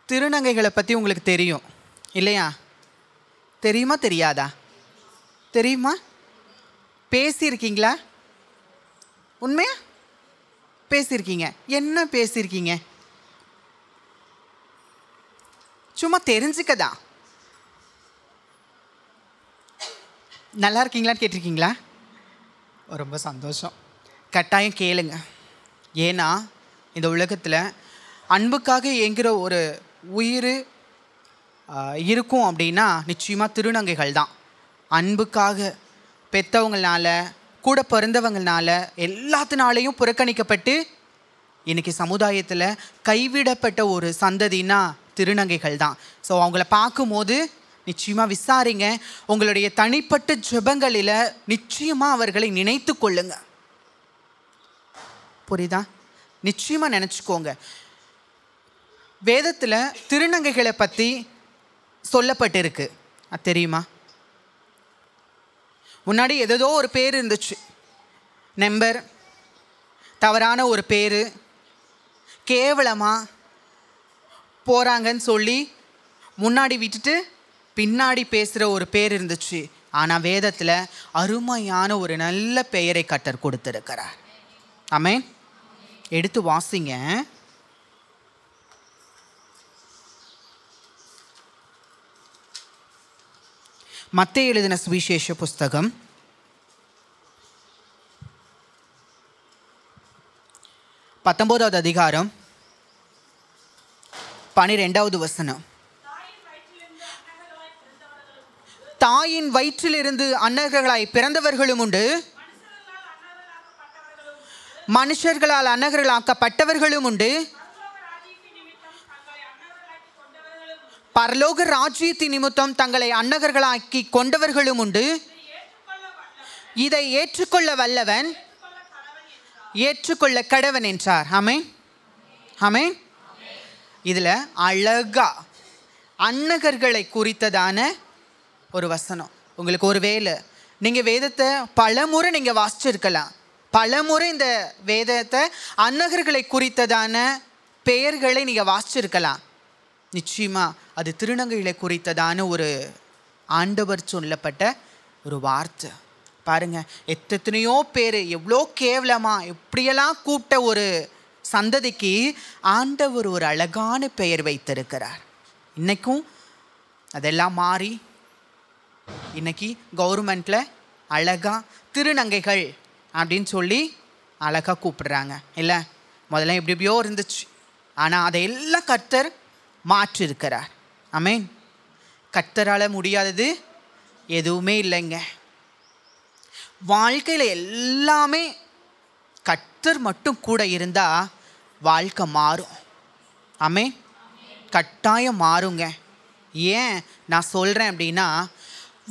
திருநங்கைகளை பற்றி உங்களுக்கு தெரியும் இல்லையா? தெரியுமா தெரியாதா? தெரியுமா? பேசியிருக்கீங்களா? உண்மையா பேசியிருக்கீங்க? என்ன பேசியிருக்கீங்க? சும்மா தெரிஞ்சுக்கதா? நல்லா இருக்கீங்களான்னு கேட்டிருக்கீங்களா? ரொம்ப சந்தோஷம். கட்டாயம் கேளுங்க. ஏன்னா இந்த உலகத்தில் அன்புக்காக ஏங்குகிற ஒரு உயிர் இருக்கும் அப்படின்னா நிச்சயமாக திருநங்கைகள் தான். அன்புக்காக பெற்றவங்களால, கூட பிறந்தவங்களால, எல்லாத்தினாலையும் புறக்கணிக்கப்பட்டு இன்றைக்கி சமுதாயத்தில் கைவிடப்பட்ட ஒரு சந்ததினா திருநங்கைகள் தான். ஸோ அவங்கள பார்க்கும்போது நிச்சயமாக விசாரிங்க. உங்களுடைய தனிப்பட்ட ஜெபங்களில் நிச்சயமாக அவர்களை நினைத்து கொள்ளுங்க. புரியுதா? நிச்சயமாக நினச்சிக்கோங்க. வேதத்தில் திருநங்கைகளை பற்றி சொல்லப்பட்டிருக்கு. அது தெரியுமா? முன்னாடி ஏதோ ஒரு பேர் இருந்துச்சு, நம்பர், தவறான ஒரு பேர், கேவலமாக போகிறாங்கன்னு சொல்லி முன்னாடி விட்டுட்டு பின்னாடி பேசுகிற ஒரு பேர் இருந்துச்சு. ஆனால் வேதத்தில் அருமையான ஒரு நல்ல பெயரை கர்த்தர் கொடுத்திருக்கிறார். ஆமென். எடுத்து வாசிங்க. மத்தேயு எழுதின சுவிசேஷ புஸ்தகம் 19வது அதிகாரம் 12வது வசனம். தாயின் வயிற்றிலிருந்து அன்னகர்களாய் பிறந்தவர்களும் உண்டு, மனுஷர்களால் அன்னகர்களாக்கப்பட்டவர்களும் உண்டு, பரலோக ராஜ்யத்தின் நிமித்தம் தங்களை அன்னகர்களாக்கி கொண்டவர்களும் உண்டு. இதை ஏற்றுக்கொள்ள வல்லவன் ஏற்றுக்கொள்ள கடவன் என்றார். ஆமென், ஆமென். இதில் அழகா அன்னகர்களை குறித்ததான ஒரு வசனம். உங்களுக்கு ஒரு வேலை, நீங்கள் வேதத்தை பலமுறை நீங்கள் வாசிச்சிருக்கலாம். பலமுறை இந்த வேதத்தை அன்னகர்களை குறித்ததான பெயர்களை நீங்கள் வாசிச்சிருக்கலாம். நிச்சயமாக அது திருநங்கைகளை குறித்ததான ஒரு ஆண்டவர் சொல்லப்பட்ட ஒரு வார்த்தை. பாருங்கள், எத்தனையோ பேர் எவ்வளோ கேவலமாக எப்படியெல்லாம் கூப்பிட்ட ஒரு சந்ததிக்கு ஆண்டவர் ஒரு அழகான பெயர் வைத்திருக்கிறார். இன்றைக்கும் அதெல்லாம் மாறி இன்றைக்கி கவர்மெண்ட்டில் அழகாக திருநங்கைகள் அப்படின்னு சொல்லி அழகாக கூப்பிடுறாங்க. இல்லை, முதல்ல எப்படியோ இருந்துச்சு, ஆனால் அதையெல்லாம் கர்த்தர் மாற்றிருக்கிறார். ஆமென். கர்த்தரால் முடியாதது எதுவுமே இல்லைங்க. வாழ்க்கையில் எல்லாமே கர்த்தர் மட்டும் கூட இருந்தால் வாழ்க்கை மாறும். ஆமென். கட்டாயம் மாறுங்க. ஏன் நான் சொல்கிறேன் அப்படின்னா,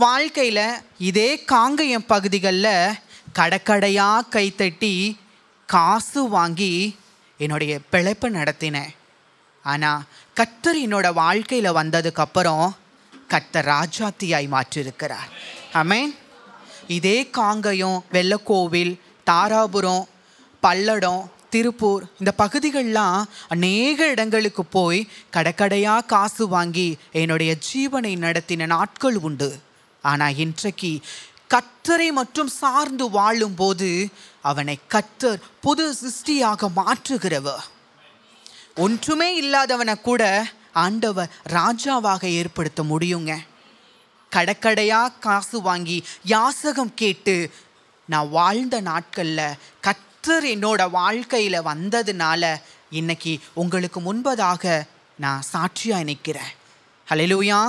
வாழ்க்கையில் இதே காங்கயம் பகுதிகளில் கடைக்கடையாக கைத்தட்டி காசு வாங்கி என்னுடைய பிழைப்பை நடத்தினேன். ஆனால் கர்த்தர் என்னோட வாழ்க்கையில் வந்ததுக்கப்புறம் கர்த்தர் ராஜாத்தியாய் மாற்றிருக்கிறார். ஆமென். இதே காங்கயம், வெள்ளக்கோவில், தாராபுரம், பல்லடம், திருப்பூர் இந்த பகுதிகளெலாம் அநேக இடங்களுக்கு போய் கடைக்கடையாக காசு வாங்கி என்னுடைய ஜீவனை நடத்தின நாட்கள் உண்டு. ஆனால் இன்றைக்கு கர்த்தரை மட்டும் சார்ந்து வாழும்போது அவனை கர்த்தர் புது சிருஷ்டியாக மாற்றுகிறவர். ஒன்றுமே இல்லாதவனை கூட ஆண்டவர் ராஜாவாக ஏற்படுத்த முடியுங்க. கடைக்கடையாக காசு வாங்கி யாசகம் கேட்டு நான் வாழ்ந்த நாட்களில் கர்த்தர் என்னோட வாழ்க்கையில் வந்ததுனால இன்னைக்கு உங்களுக்கு முன்பதாக நான் சாட்சியாக நிற்கிறேன். ஹல்லேலூயா.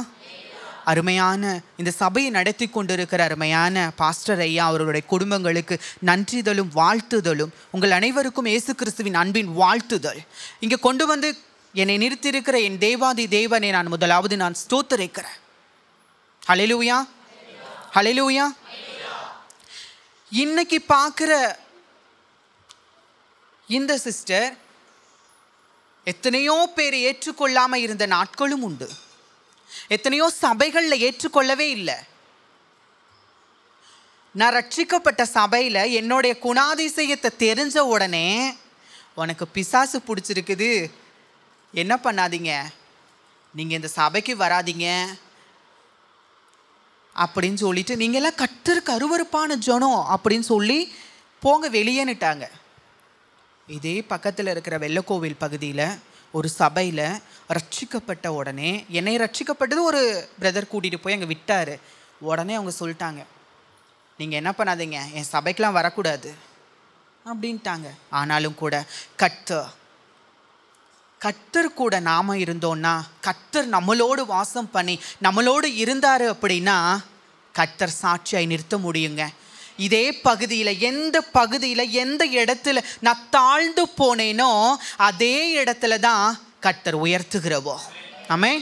அருமையான இந்த சபையை நடத்தி கொண்டிருக்கிற அருமையான பாஸ்டர் ஐயா அவர்களுடைய குடும்பங்களுக்கு நன்றிதலும் வாழ்த்துதலும், உங்கள் அனைவருக்கும் இயேசு கிறிஸ்துவின் அன்பின் வாழ்த்துதல். இங்கே கொண்டு வந்து என்னை நிறுத்தியிருக்கிற என் தேவாதி தேவனை நான் முதலாவது நான் ஸ்தோத்திரிக்கிறேன். ஹல்லேலூயா, ஹல்லேலூயா. இன்னைக்கு பார்க்குற இந்த சிஸ்டர் எத்தனையோ பேர் ஏற்றுக்கொள்ளாமல் இருந்த நாட்களும் உண்டு. எத்தனையோ சபைகளில் ஏற்றுக்கொள்ளவே இல்லை. நான் ரட்சிக்கப்பட்ட சபையில் என்னுடைய குணாதிசயத்தை தெரிஞ்ச உடனே, உனக்கு பிசாசு பிடிச்சிருக்குது, என்ன பண்ணாதீங்க, நீங்கள் இந்த சபைக்கு வராதீங்க அப்படின்னு சொல்லிட்டு, நீங்கள் எல்லாம் கர்த்தருக்கு அருவருப்பான ஜனம் அப்படின்னு சொல்லி போங்க வெளியேன்னுட்டாங்க. இதே பக்கத்தில் இருக்கிற வெள்ளக்கோவில் பகுதியில் ஒரு சபையில் ரட்சிக்கப்பட்ட உடனே, என்னை ரட்சிக்கப்பட்டது ஒரு பிரதர் கூட்டிகிட்டு போய் அங்கே விட்டார். உடனே அவங்க சொல்லிட்டாங்க, நீங்கள் என்ன பண்ணாதீங்க, என் சபைக்கெலாம் வரக்கூடாது அப்படின்ட்டாங்க. ஆனாலும் கூட கர்த்தர் கூட நாம் இருந்தோன்னா, கர்த்தர் நம்மளோடு வாசம் பண்ணி நம்மளோடு இருந்தார் அப்படின்னா கர்த்தர் சாட்சியாய் நிறுத்த முடியுங்க. இதே பகுதியில், எந்த பகுதியில், எந்த இடத்துல நான் தாழ்ந்து போனேனோ அதே இடத்துல தான் கர்த்தர் உயர்த்துகிறவோ. ஆமென்.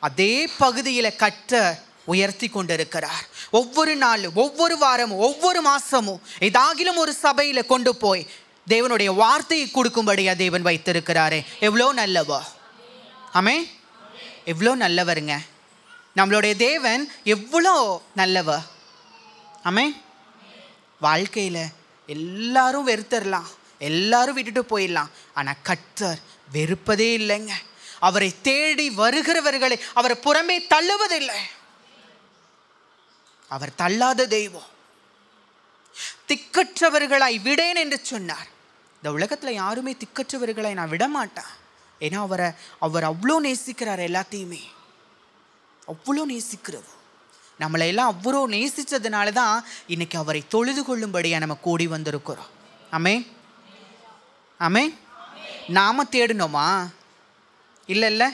அதே பகுதியில் கர்த்தர் உயர்த்தி கொண்டிருக்கிறார். ஒவ்வொரு நாளும், ஒவ்வொரு வாரமும், ஒவ்வொரு மாசமும் ஏதாகிலும் ஒரு சபையில் கொண்டு போய் தேவனுடைய வார்த்தையை கொடுக்கும்படியா தேவன் வைத்திருக்கிறாரே. எவ்வளோ நல்லவா. ஆமென். எவ்வளோ நல்லவருங்க நம்மளுடைய தேவன், எவ்வளோ நல்லவா. ஆமென். வாழ்க்கையில் எல்லாரும் வெறுத்தரலாம், எல்லாரும் விட்டுட்டு போயிடலாம். ஆனால் கர்த்தர் வெறுப்பதே இல்லைங்க. அவரை தேடி வருகிறவர்களை அவர் புறமே தள்ளுவதில்லை. அவர் தள்ளாத தெய்வம். திக்கற்றவர்களாய் விடேன் என்று சொன்னார். இந்த உலகத்தில் யாருமே திக்கற்றவர்களாய் நான் விட மாட்டேன். ஏன்னா அவர் அவ்வளோ நேசிக்கிறார். எல்லாத்தையுமே அவ்வளோ நேசிக்கிறவர். நம்மளை எல்லாம் அவ்வளோ நேசித்ததுனால தான் இன்னைக்கு அவரை தொழுது கொள்ளும்படியாக நம்ம கூடி வந்திருக்கிறோம். ஆமென். ஆமென். நாம தேடினோமா? இல்லை.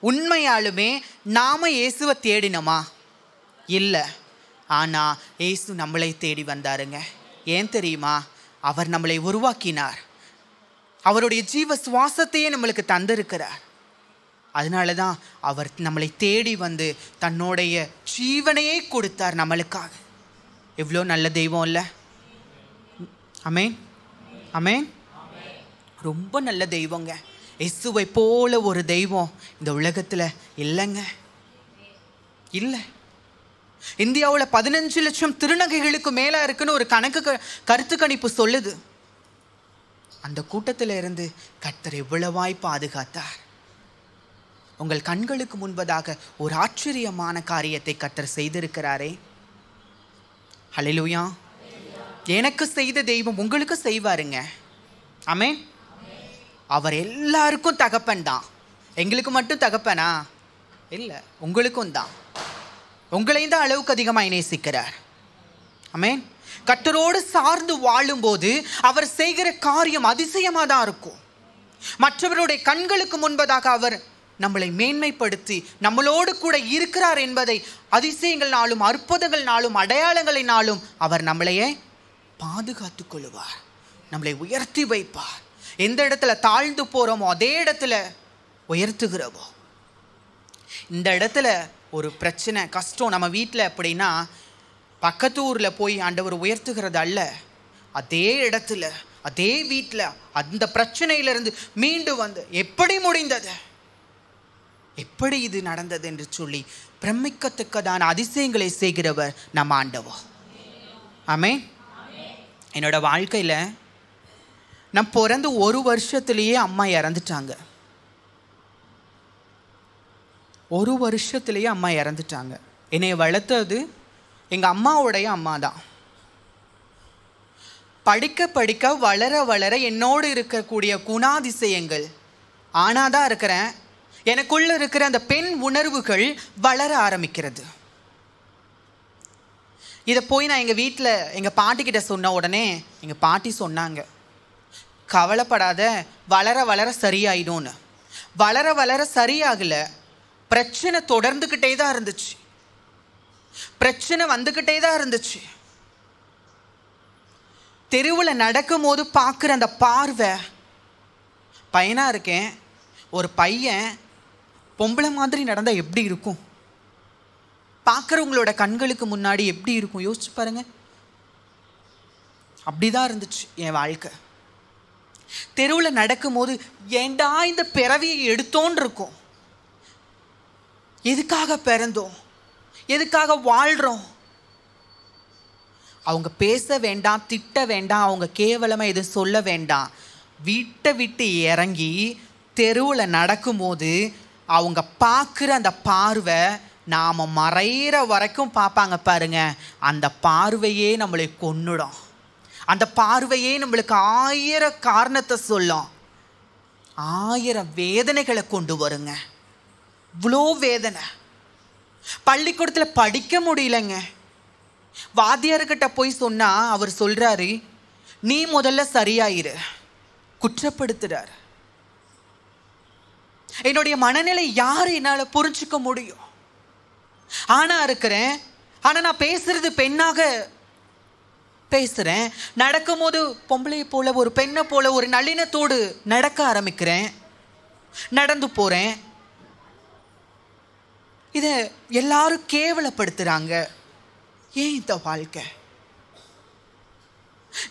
உண்மையாலுமே நாம இயேசுவை தேடினோமா? இல்லை. ஆனால் இயேசு நம்மளை தேடி வந்தாருங்க. ஏன் தெரியுமா? அவர் நம்மளை உருவாக்கினார். அவருடைய ஜீவ சுவாசத்தையே நம்மளுக்கு தந்திருக்கிறார். அதனால தான் அவர் நம்மளை தேடி வந்து தன்னுடைய ஜீவனையே கொடுத்தார் நம்மளுக்காக. எவ்வளோ நல்ல தெய்வம் இல்லை? ஆமென். ஆமென். ரொம்ப நல்ல தெய்வங்க. இயேசுவை போல ஒரு தெய்வம் இந்த உலகத்தில் இல்லைங்க, இல்லை. இந்தியாவில் 15 லட்சம் திருநங்கைகளுக்கு மேலே இருக்குன்னு ஒரு கருத்து கணிப்பு சொல்லுது. அந்த கூட்டத்தில் இருந்து கர்த்தர் எவ்வளவாய் பாதுகாத்தார். உங்கள் கண்களுக்கு முன்பதாக ஒரு ஆச்சரியமான காரியத்தை கர்த்தர் செய்திருக்கிறாரே. ஹல்லேலூயா. எனக்கு செய்த தெய்வம் உங்களுக்கு செய்வாருங்க. ஆமென். அவர் எல்லாருக்கும் தகப்பன் தான். எங்களுக்கு மட்டும் தகப்பனா? இல்லை, உங்களுக்கும் தான். உங்களையும் தான் அளவுக்கு அதிகமாக நேசிக்கிறார். ஆமென். கர்த்தரோடு சார்ந்து வாழும்போது அவர் செய்கிற காரியம் அதிசயமாக தான் இருக்கும். மற்றவருடைய கண்களுக்கு முன்பதாக அவர் நம்மளை மேன்மைப்படுத்தி நம்மளோடு கூட இருக்கிறார் என்பதை அதிசயங்கள்னாலும், அற்புதங்கள்னாலும், அடையாளங்களினாலும் அவர் நம்மளையே பாதுகாத்து கொள்வார். நம்மளை உயர்த்தி வைப்பார். எந்த இடத்துல தாழ்ந்து போகிறோமோ அதே இடத்துல உயர்த்துகிறவோ. இந்த இடத்துல ஒரு பிரச்சனை, கஷ்டம் நம்ம வீட்டில் அப்படின்னா பக்கத்து ஊரில் போய் ஆண்டவர் உயர்த்துகிறது அல்ல, அதே இடத்துல, அதே வீட்டில் அந்த பிரச்சனையிலிருந்து மீண்டு வந்து எப்படி முடிந்தது, எப்படி இது நடந்தது என்று சொல்லி பிரமிக்கத்தக்கதான அதிசயங்களை செய்கிறவர் நம்ம ஆண்டவர். ஆமென். என்னோட வாழ்க்கையில் நான் பிறந்து 1 வருஷத்துலேயே அம்மா இறந்துட்டாங்க. 1 வருஷத்துலேயே அம்மா இறந்துட்டாங்க. என்னை வளர்த்தது எங்கள் அம்மாவுடைய அம்மா தான். படிக்க படிக்க வளர வளர என்னோடு இருக்கக்கூடிய குணாதிசயங்கள் ஆனாதான் இருக்கிறேன். எனக்குள்ள இருக்கிற அந்த பெண் உணர்வுகள் வளர ஆரம்பிக்கிறது. இதை போய் நான் எங்கள் வீட்டில் எங்கள் பாட்டிக்கிட்ட சொன்ன உடனே எங்கள் பாட்டி சொன்னாங்க, கவலைப்படாத, வளர வளர சரியாயிடும்னு. வளர வளர சரியாகலை. பிரச்சனை தொடர்ந்துக்கிட்டே தான் இருந்துச்சு. பிரச்சனை வந்துக்கிட்டே தான் இருந்துச்சு. தெருவில் நடக்கும் போது பார்க்குற அந்த பார்வை, பையனாக இருக்கேன், ஒரு பையன் பொம்பளை மாதிரி நடந்தால் எப்படி இருக்கும்? பார்க்குறவங்களோட கண்களுக்கு முன்னாடி எப்படி இருக்கும் யோசிச்சு பாருங்க. அப்படிதான் இருந்துச்சு என் வாழ்க்கை. தெருவில் நடக்கும்போது ஏண்டா இந்த பிறவியை எடுத்தோன்னு இருக்கும். எதுக்காக பிறந்தோம், எதுக்காக வாழ்கிறோம்? அவங்க பேச வேண்டாம், திட்ட வேண்டாம், அவங்க கேவலமாக எதுவும் சொல்ல வேண்டாம். வீட்டை விட்டு இறங்கி தெருவில் நடக்கும்போது அவங்க பார்க்குற அந்த பார்வை நாம் மறைகிற வரைக்கும் பார்ப்பாங்க பாருங்க, அந்த பார்வையே நம்மளை கொன்னுடும். அந்த பார்வையே நம்மளுக்கு 1000 காரணத்தை சொல்லும், 1000 வேதனைகளை கொண்டு வருங்க. இவ்வளோ வேதனை. பள்ளிக்கூடத்தில் படிக்க முடியலங்க. வாத்தியார்கிட்ட போய் சொன்னா அவர் சொல்றாரு, நீ முதல்ல சரியாயிரு, குற்றப்படுத்துறாரு. என்னுடைய மனநிலை யார் என்னால் புரிஞ்சுக்க முடியும்? ஆனா இருக்கிறேன், ஆனா நான் பேசுறது பெண்ணாக பேசுறேன். நடக்கும் போது பொம்பளை போல, ஒரு பெண்ணை போல, ஒரு நளினத்தோடு நடக்க ஆரம்பிக்கிறேன், நடந்து போறேன். இதை எல்லாரும் கேவலப்படுத்துறாங்க. ஏன் இந்த வாழ்க்கை?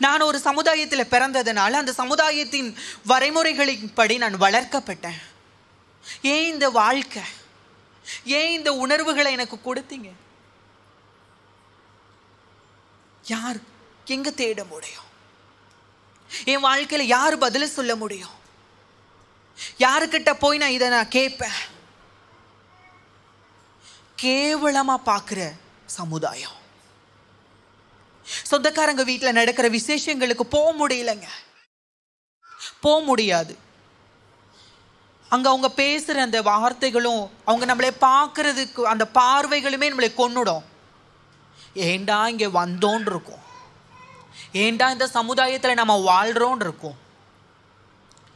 நான் ஒரு சமுதாயத்தில் பிறந்ததுனால அந்த சமுதாயத்தின் வரைமுறைகளின்படி நான் வளர்க்கப்பட்டேன். ஏன் இந்த வாழ்க்கை? ஏன் இந்த உணர்வுகளை எனக்கு கொடுத்தீங்க? யார் எங்க தேட முடியும்? என் வாழ்க்கையில யார் பதில் சொல்ல முடியும்? யாருக்கிட்ட போய் நான் இதை கேட்பேன்? கேவலமா பார்க்கிற சமுதாயம். சொந்தக்காரங்க வீட்டில் நடக்கிற விசேஷங்களுக்கு போக முடியலங்க, போக முடியாது. அங்க அவங்க பேசுற அந்த வார்த்தைகளும், அவங்க நம்மளை பார்க்கறதுக்கு அந்த பார்வைகளுமே நம்மளை கொன்னுடும். ஏண்டா இங்க வந்தோன்னு இருக்கும், ஏண்டா இந்த சமுதாயத்தில் நம்ம வாழ்றோன்னு இருக்கும்.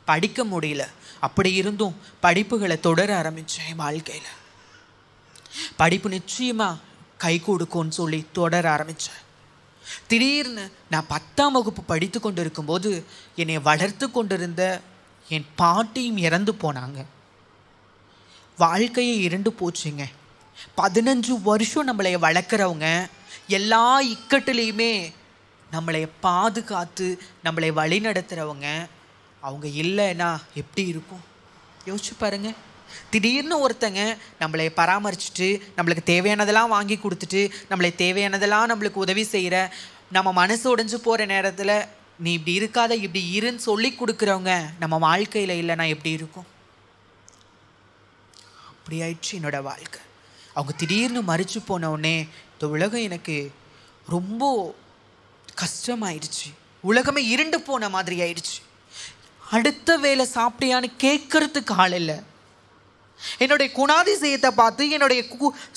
படிக்க முடியல. அப்படி இருந்தும் படிப்புகளை தொடர ஆரம்பிச்சேன். வாழ்க்கையில் படிப்பு நிச்சயமா கை கொடுக்கும்னு சொல்லி தொடர ஆரம்பித்தேன். திடீர்னு நான் 10ஆம் வகுப்பு படித்து கொண்டு இருக்கும்போது என்னை வளர்த்து கொண்டிருந்த என் பாட்டியும் இறந்து போனாங்க. வாழ்க்கையே இருண்டு போச்சுங்க. 15 வருஷம் நம்மளை வளர்க்குறவங்க, எல்லா இக்கட்டுலேயுமே நம்மளை பாதுகாத்து நம்மளை வழி நடத்துகிறவங்க, அவங்க இல்லைன்னா எப்படி இருக்கும் யோசிச்சு பாருங்க. திடீர்னு ஒருத்தங்க நம்மளை பராமரிச்சுட்டு, நம்மளுக்கு தேவையானதெல்லாம் வாங்கி கொடுத்துட்டு, நம்மளை தேவையானதெல்லாம் நம்மளுக்கு உதவி செய்கிற, நம்ம மனசு உடைஞ்சு போகிற நேரத்தில் நீ இப்படி இருக்காத இப்படி இருன்னு சொல்லி கொடுக்குறவங்க நம்ம வாழ்க்கையில் இல்லைன்னா எப்படி இருக்கும்? அப்படி ஆயிடுச்சு என்னோட வாழ்க்கை. அவங்க திடீர்னு மறிச்சு போன உடனே இந்த உலகம் எனக்கு ரொம்ப கஷ்டமாயிடுச்சு. உலகமே இருண்டு போன மாதிரி ஆயிடுச்சு. அடுத்த வேளை சாப்பிட்டியான்னு கேட்கறதுக்கு ஆள் இல்லை. என்னுடைய குணாதிசயத்தை பார்த்து என்னுடைய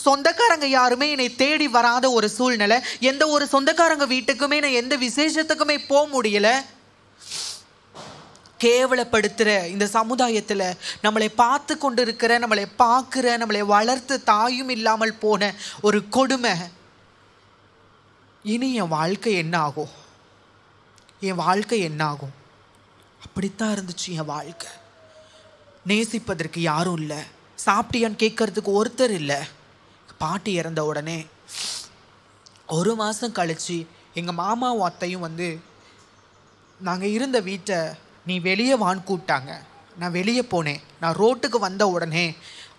சொந்தக்காரங்க யாருமே என்னை தேடி வராத ஒரு சூழ்நிலை. எந்த ஒரு சொந்தக்காரங்க வீட்டுக்குமே நான் எந்த விசேஷத்துக்குமே போக முடியல. கேவலப்படுத்துகிற இந்த சமுதாயத்தில் நம்மளை பார்த்து கொண்டு இருக்கிற, நம்மளை பார்க்குற, நம்மளை வளர்த்து தாயும் இல்லாமல் போன ஒரு கொடுமை. இனி என் வாழ்க்கை என்ன ஆகும்? என் வாழ்க்கை என்ன ஆகும்? அப்படித்தான் இருந்துச்சு என் வாழ்க்கை. நேசிப்பதற்கு யாரும் இல்லை, சாப்பிட்டியான்னு கேட்கறதுக்கு ஒருத்தர் இல்லை. பாட்டி இறந்த உடனே 1 மாதம் கழிச்சு எங்கள் மாமாவும் அத்தையும் வந்து நாங்கள் இருந்த வீட்டை நீ வெளியே வான்னு கூப்பிட்டாங்க. நான் வெளியே போனேன். நான் ரோட்டுக்கு வந்த உடனே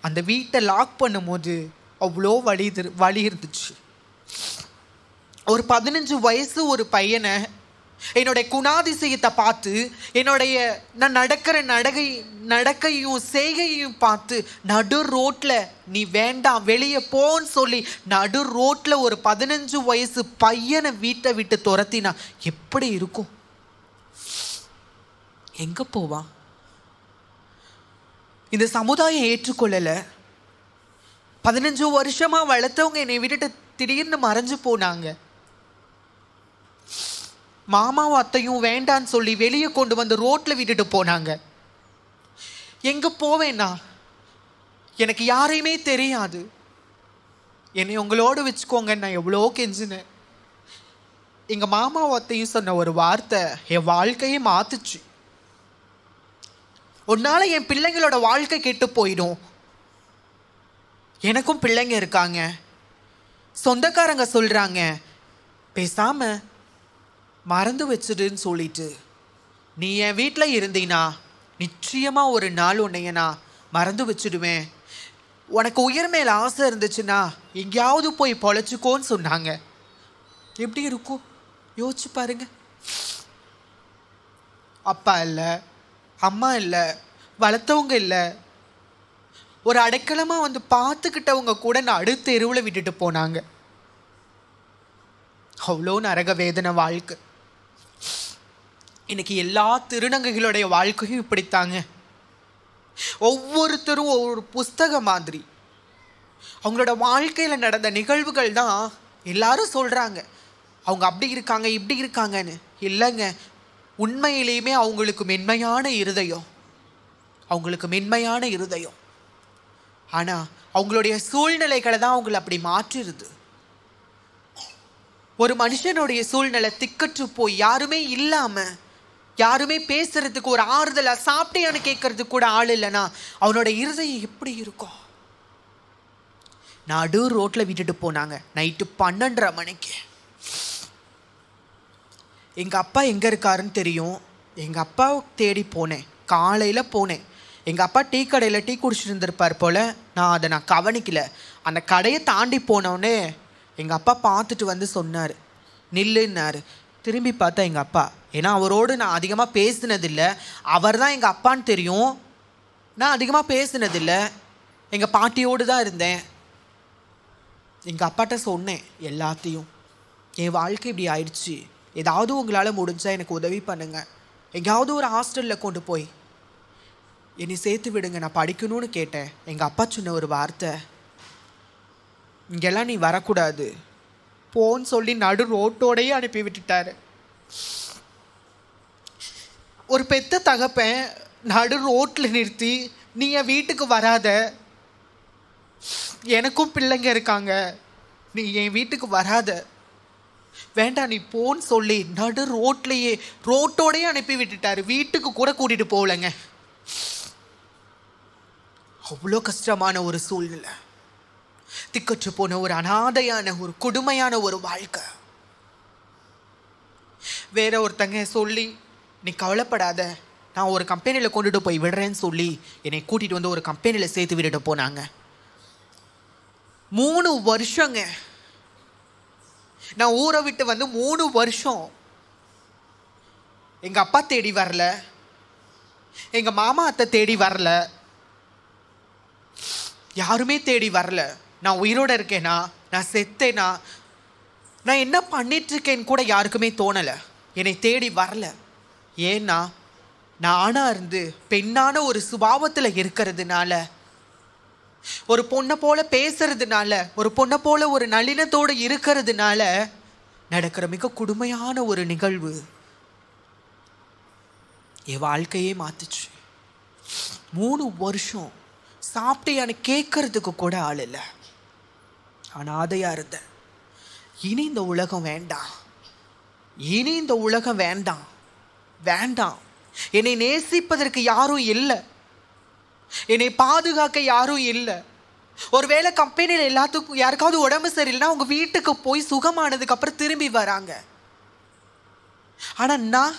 அந்த வீட்டை லாக் பண்ணும்போது அவ்வளோ வலி இருந்துச்சு. ஒரு 15 வயசு ஒரு பையனை என்னுடைய குணாதிசயத்தை பார்த்து, என்னுடைய நான் நடக்கிற நடக்கையும் செய்கையும் பார்த்து நடு ரோட்டில் நீ வேண்டாம் வெளியே போன்னு சொல்லி நடு ரோட்டில் ஒரு 15 வயசு பையனை வீட்டை விட்டு துரத்தினா எப்படி இருக்கும்? எங்க போவான்? இந்த சமுதாயம் ஏற்றுக்கொள்ளலை. 15 வருஷமா வளர்த்தவங்க என்னை விட்டுட்டு திடீர்னு மறைஞ்சு போனாங்க. மாமாவும் அத்தையும் வேண்டான்னு சொல்லி வெளியே கொண்டு வந்து ரோட்டில் விட்டுட்டு போனாங்க. எங்கே போவேன்னா எனக்கு யாரையுமே தெரியாது. என்னை உங்களோடு வச்சுக்கோங்க நான் எவ்வளோ கெஞ்சினேன். எங்கள் மாமாவும் அத்தையும் சொன்ன ஒரு வார்த்தை என் வாழ்க்கையே மாத்துச்சு. ஒன்னால என் பிள்ளைங்களோட வாழ்க்கை கெட்டு போயிடும். எனக்கும் பிள்ளைங்க இருக்காங்க. சொந்தக்காரங்க சொல்கிறாங்க பேசாம மறந்து வச்சுடுன்னு சொல்லிட்டு, நீ என் வீட்டில் இருந்தீனா நிச்சயமாக ஒரு நாள் உன்னைய நான் மறந்து வச்சுடுவேன். உனக்கு உயிர் மேல் ஆசை இருந்துச்சுன்னா எங்கேயாவது போய் பொழைச்சிக்கோன்னு சொன்னாங்க. எப்படி இருக்கும் யோசிச்சு பாருங்க. அப்பா இல்லை, அம்மா இல்லை, வளர்த்தவங்க இல்லை, ஒரு அடைக்கலமாக வந்து பார்த்துக்கிட்டவங்க கூட நடு தெருவில் விட்டுட்டு போனாங்க. அவ்வளோ நரக வேதனை வாழ்க்கை. இன்னைக்கு எல்லா திருநங்கைகளுடைய வாழ்க்கையும் இப்படித்தாங்க. ஒவ்வொருத்தரும் ஒவ்வொரு புஸ்தகம் மாதிரி அவங்களோட வாழ்க்கையில் நடந்த நிகழ்வுகள் தான் எல்லாரும் சொல்கிறாங்க அவங்க அப்படி இருக்காங்க இப்படி இருக்காங்கன்னு. இல்லைங்க, உண்மையிலேயுமே அவங்களுக்கு மென்மையான இருதயம். ஆனால் அவங்களுடைய சூழ்நிலைகளை தான் அவங்களை அப்படி மாற்றிடுது. ஒரு மனுஷனுடைய சூழ்நிலை திக்கற்று போய் யாருமே இல்லாமல், யாருமே பேசுறதுக்கு ஒரு ஆறுதலாக சாப்பிட்டியான்னு கேட்கறதுக்கு கூட ஆள் இல்லைன்னா அவனோட இருதயம் எப்படி இருக்கும்? நடு ரோட்டில் விட்டுட்டு போனாங்க நைட்டு 12:30 மணிக்கு. எங்கள் அப்பா எங்கே இருக்காருன்னு தெரியும். எங்கள் அப்பா தேடி போனேன். காலையில் போனேன். எங்கள் அப்பா டீ கடையில் டீ குடிச்சிட்டு இருந்திருப்பார் போல். நான் கவனிக்கல. அந்த கடையை தாண்டி போனோடனே எங்கள் அப்பா பார்த்துட்டு வந்து சொன்னார், நில்லுன்னாரு. திரும்பி பார்த்தா எங்கள் அப்பா. ஏன்னா அவரோடு நான் அதிகமாக பேசினதில்லை. அவர் தான் எங்கள் அப்பான்னு தெரியும். நான் அதிகமாக பேசினதில்லை. எங்கள் பாட்டியோடு தான் இருந்தேன். எங்கள் அப்பாட்ட சொன்னேன் எல்லாத்தையும். என் வாழ்க்கை இப்படி ஆயிடுச்சு, ஏதாவது உங்களால் முடிஞ்சால் எனக்கு உதவி பண்ணுங்க. எங்கேயாவது ஒரு ஹாஸ்டலில் கொண்டு போய் என்னை சேர்த்து விடுங்க, நான் படிக்கணும்னு கேட்டேன். எங்கள் அப்பா சொன்ன ஒரு வார்த்தை, இங்கெல்லாம் நீ வரக்கூடாது போன்னு சொல்லி நடு ரோட்டோடையே அனுப்பி விட்டுட்டாரு. ஒரு பெத்த தகப்பன் நடு ரோட்டில் நிறுத்தி, நீ என் வீட்டுக்கு வராத, எனக்கும் பிள்ளைங்க இருக்காங்க, நீ என் வீட்டுக்கு வராத, வேண்டாம் நீ போன்னு சொல்லி நடு ரோட்டோடையே அனுப்பி விட்டுட்டாரு. வீட்டுக்கு கூட கூட்டிட்டு போகலங்க. அவ்வளோ கஷ்டமான ஒரு சூழ்நிலை. திக்கற்று போன ஒரு அனாதையான ஒரு கொடுமையான ஒரு வாழ்க்கை. வேற ஒருத்தங்க சொல்லி, நீ கவலைப்படாத, நான் ஒரு கம்பெனியில் கொண்டுட்டு போய் விடுறேன்னு சொல்லி என்னை கூட்டிட்டு வந்து ஒரு கம்பெனியில் சேர்த்து விட்டுட்டு போனாங்க. 3 வருஷங்க. நான் ஊரை விட்டு வந்து 3 வருஷம் எங்க அப்பா தேடி வரல, எங்க மாமா அத்தை தேடி வரல, யாருமே தேடி வரல. நான் உயிரோட இருக்கேனா, நான் செத்தேனா, நான் என்ன பண்ணிட்டு இருக்கேன்னு கூட யாருக்குமே தோணல. என்னை தேடி வரல. ஏன்னா நான் ஆணா இருந்து பெண்ணான ஒரு சுபாவத்தில் இருக்கிறதுனால, ஒரு பொண்ணை போல பேசுறதுனால, ஒரு பொண்ணை போல ஒரு நளினத்தோடு இருக்கிறதுனால நடக்கிற மிக கொடுமையான ஒரு நிகழ்வு என் வாழ்க்கையே மாத்துச்சு. 3 வருஷம் சாப்பிட்டியான்னு கேட்கறதுக்கு கூட ஆள் இல்லை. அனாதையா இருந்தேன். இனி இந்த உலகம் வேண்டாம், இனி இந்த உலகம் வேண்டாம், வேண்டாம். என்னை நேசிப்பதற்கு யாரும் இல்லை, என்னை பாதுகாக்க யாரும் இல்லை. ஒருவேளை கம்பெனியில் எல்லாத்துக்கும் யாருக்காவது உடம்பு சரியில்லைன்னா அவங்க வீட்டுக்கு போய் சுகமானதுக்கு அப்புறம் திரும்பி வராங்க. ஆனா நான்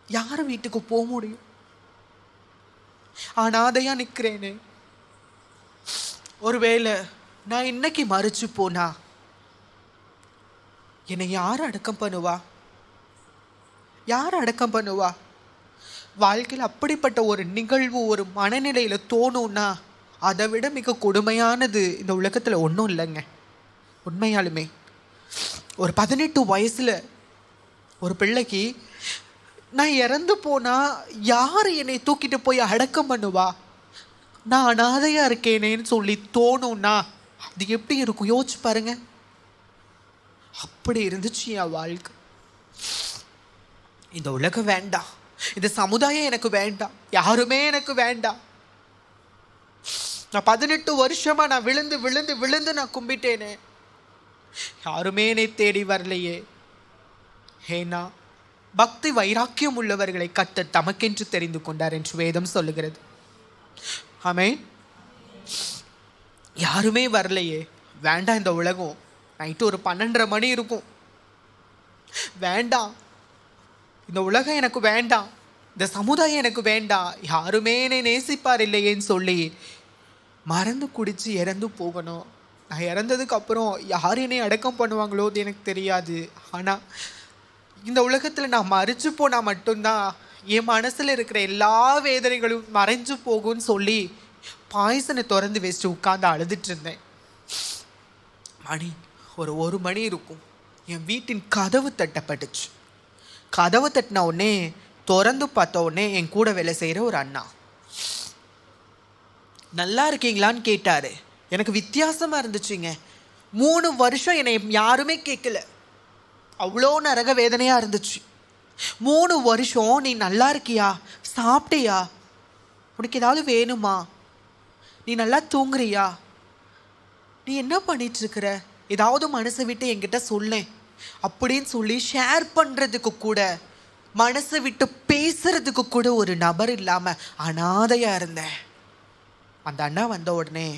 யார் வீட்டுக்கு போக முடியும்? அனாதையா நிற்கிறேனே. ஒருவேளை நான் இன்னைக்கு மறிச்சு போனா என்னை யார் அடக்கம் பண்ணுவா? யார் அடக்கம் பண்ணுவா? வாழ்க்கையில் அப்படிப்பட்ட ஒரு நிகழ்வு ஒரு மனநிலையில் தோணும்னா அதை விட மிக கொடுமையானது இந்த உலகத்தில் ஒன்றும் இல்லைங்க. உண்மையாலுமே ஒரு 18 வயசில் ஒரு பிள்ளைக்கு நான் இறந்து போனால் யார் என்னை தூக்கிட்டு போய் அடக்கம் பண்ணுவா? நான் அனாதையாக இருக்கேனேன்னு சொல்லி தோணும்னா அது எப்படி இருக்கும் யோசிச்சு பாருங்க. அப்படி இருந்துச்சு என் வாழ்க்கை. இந்த உலகம் வேண்டாம், இந்த சமுதாயம் எனக்கு வேண்டாம், யாருமே எனக்கு வேண்டாம். நான் 18 வருஷமா நான் விழுந்து விழுந்து விழுந்து நான் கும்பிட்டேனே, யாருமே என்னை தேடி வரலையே. ஏன்னா பக்தி வைராக்கியம் உள்ளவர்களை கர்த்தர் தமக்கென்று தெரிந்து கொண்டார் என்று வேதம் சொல்லுகிறது. ஆமென். யாருமே வரலையே. வேண்டாம் இந்த உலகம். நைட்டு ஒரு 12:30 மணி இருக்கும். வேண்டாம் இந்த உலகம் எனக்கு வேண்டாம், இந்த சமுதாயம் எனக்கு வேண்டாம், யாருமே என்னை நேசிப்பார் இல்லையேன்னு சொல்லி மறந்து குடிச்சு இறந்து போகணும். நான் இறந்ததுக்கு அப்புறம் யார் என்னை அடக்கம் பண்ணுவாங்களோ அது எனக்கு தெரியாது. ஆனால் இந்த உலகத்தில் நான் மறிச்சு போனால் மட்டும்தான் என் மனசில் இருக்கிற எல்லா வேதனைகளும் மறைஞ்சு போகும்னு சொல்லி பாய்சனை திறந்து வச்சுட்டு உட்காந்து அழுதுட்டு இருந்தேன். மணி ஒரு மணி இருக்கும். என் வீட்டின் கதவு தட்டப்பட்டுச்சு. கதவு தட்டின உடனே திறந்து பார்த்த உடனே என் கூட வேலை செய்கிற ஒரு அண்ணா, நல்லா இருக்கீங்களான்னு கேட்டார். எனக்கு வித்தியாசமாக இருந்துச்சுங்க. 3 வருஷம் என்னை யாருமே கேட்கல. அவ்வளோ நரக வேதனையாக இருந்துச்சு. 3 வருஷம் நீ நல்லா இருக்கியா, சாப்பிட்டியா, உனக்கு ஏதாவது வேணுமா, நீ நல்லா தூங்குறியா, நீ என்ன பண்ணிட்டுருக்கிற, ஏதாவது மனசை விட்டு என்கிட்ட சொல்லேன் அப்படின்னு சொல்லி ஷேர் பண்ணுறதுக்கு கூட, மனசை விட்டு பேசுறதுக்கு கூட ஒரு நபர் இல்லாமல் அனாதையாக இருந்தேன். அந்த அண்ணா வந்த உடனே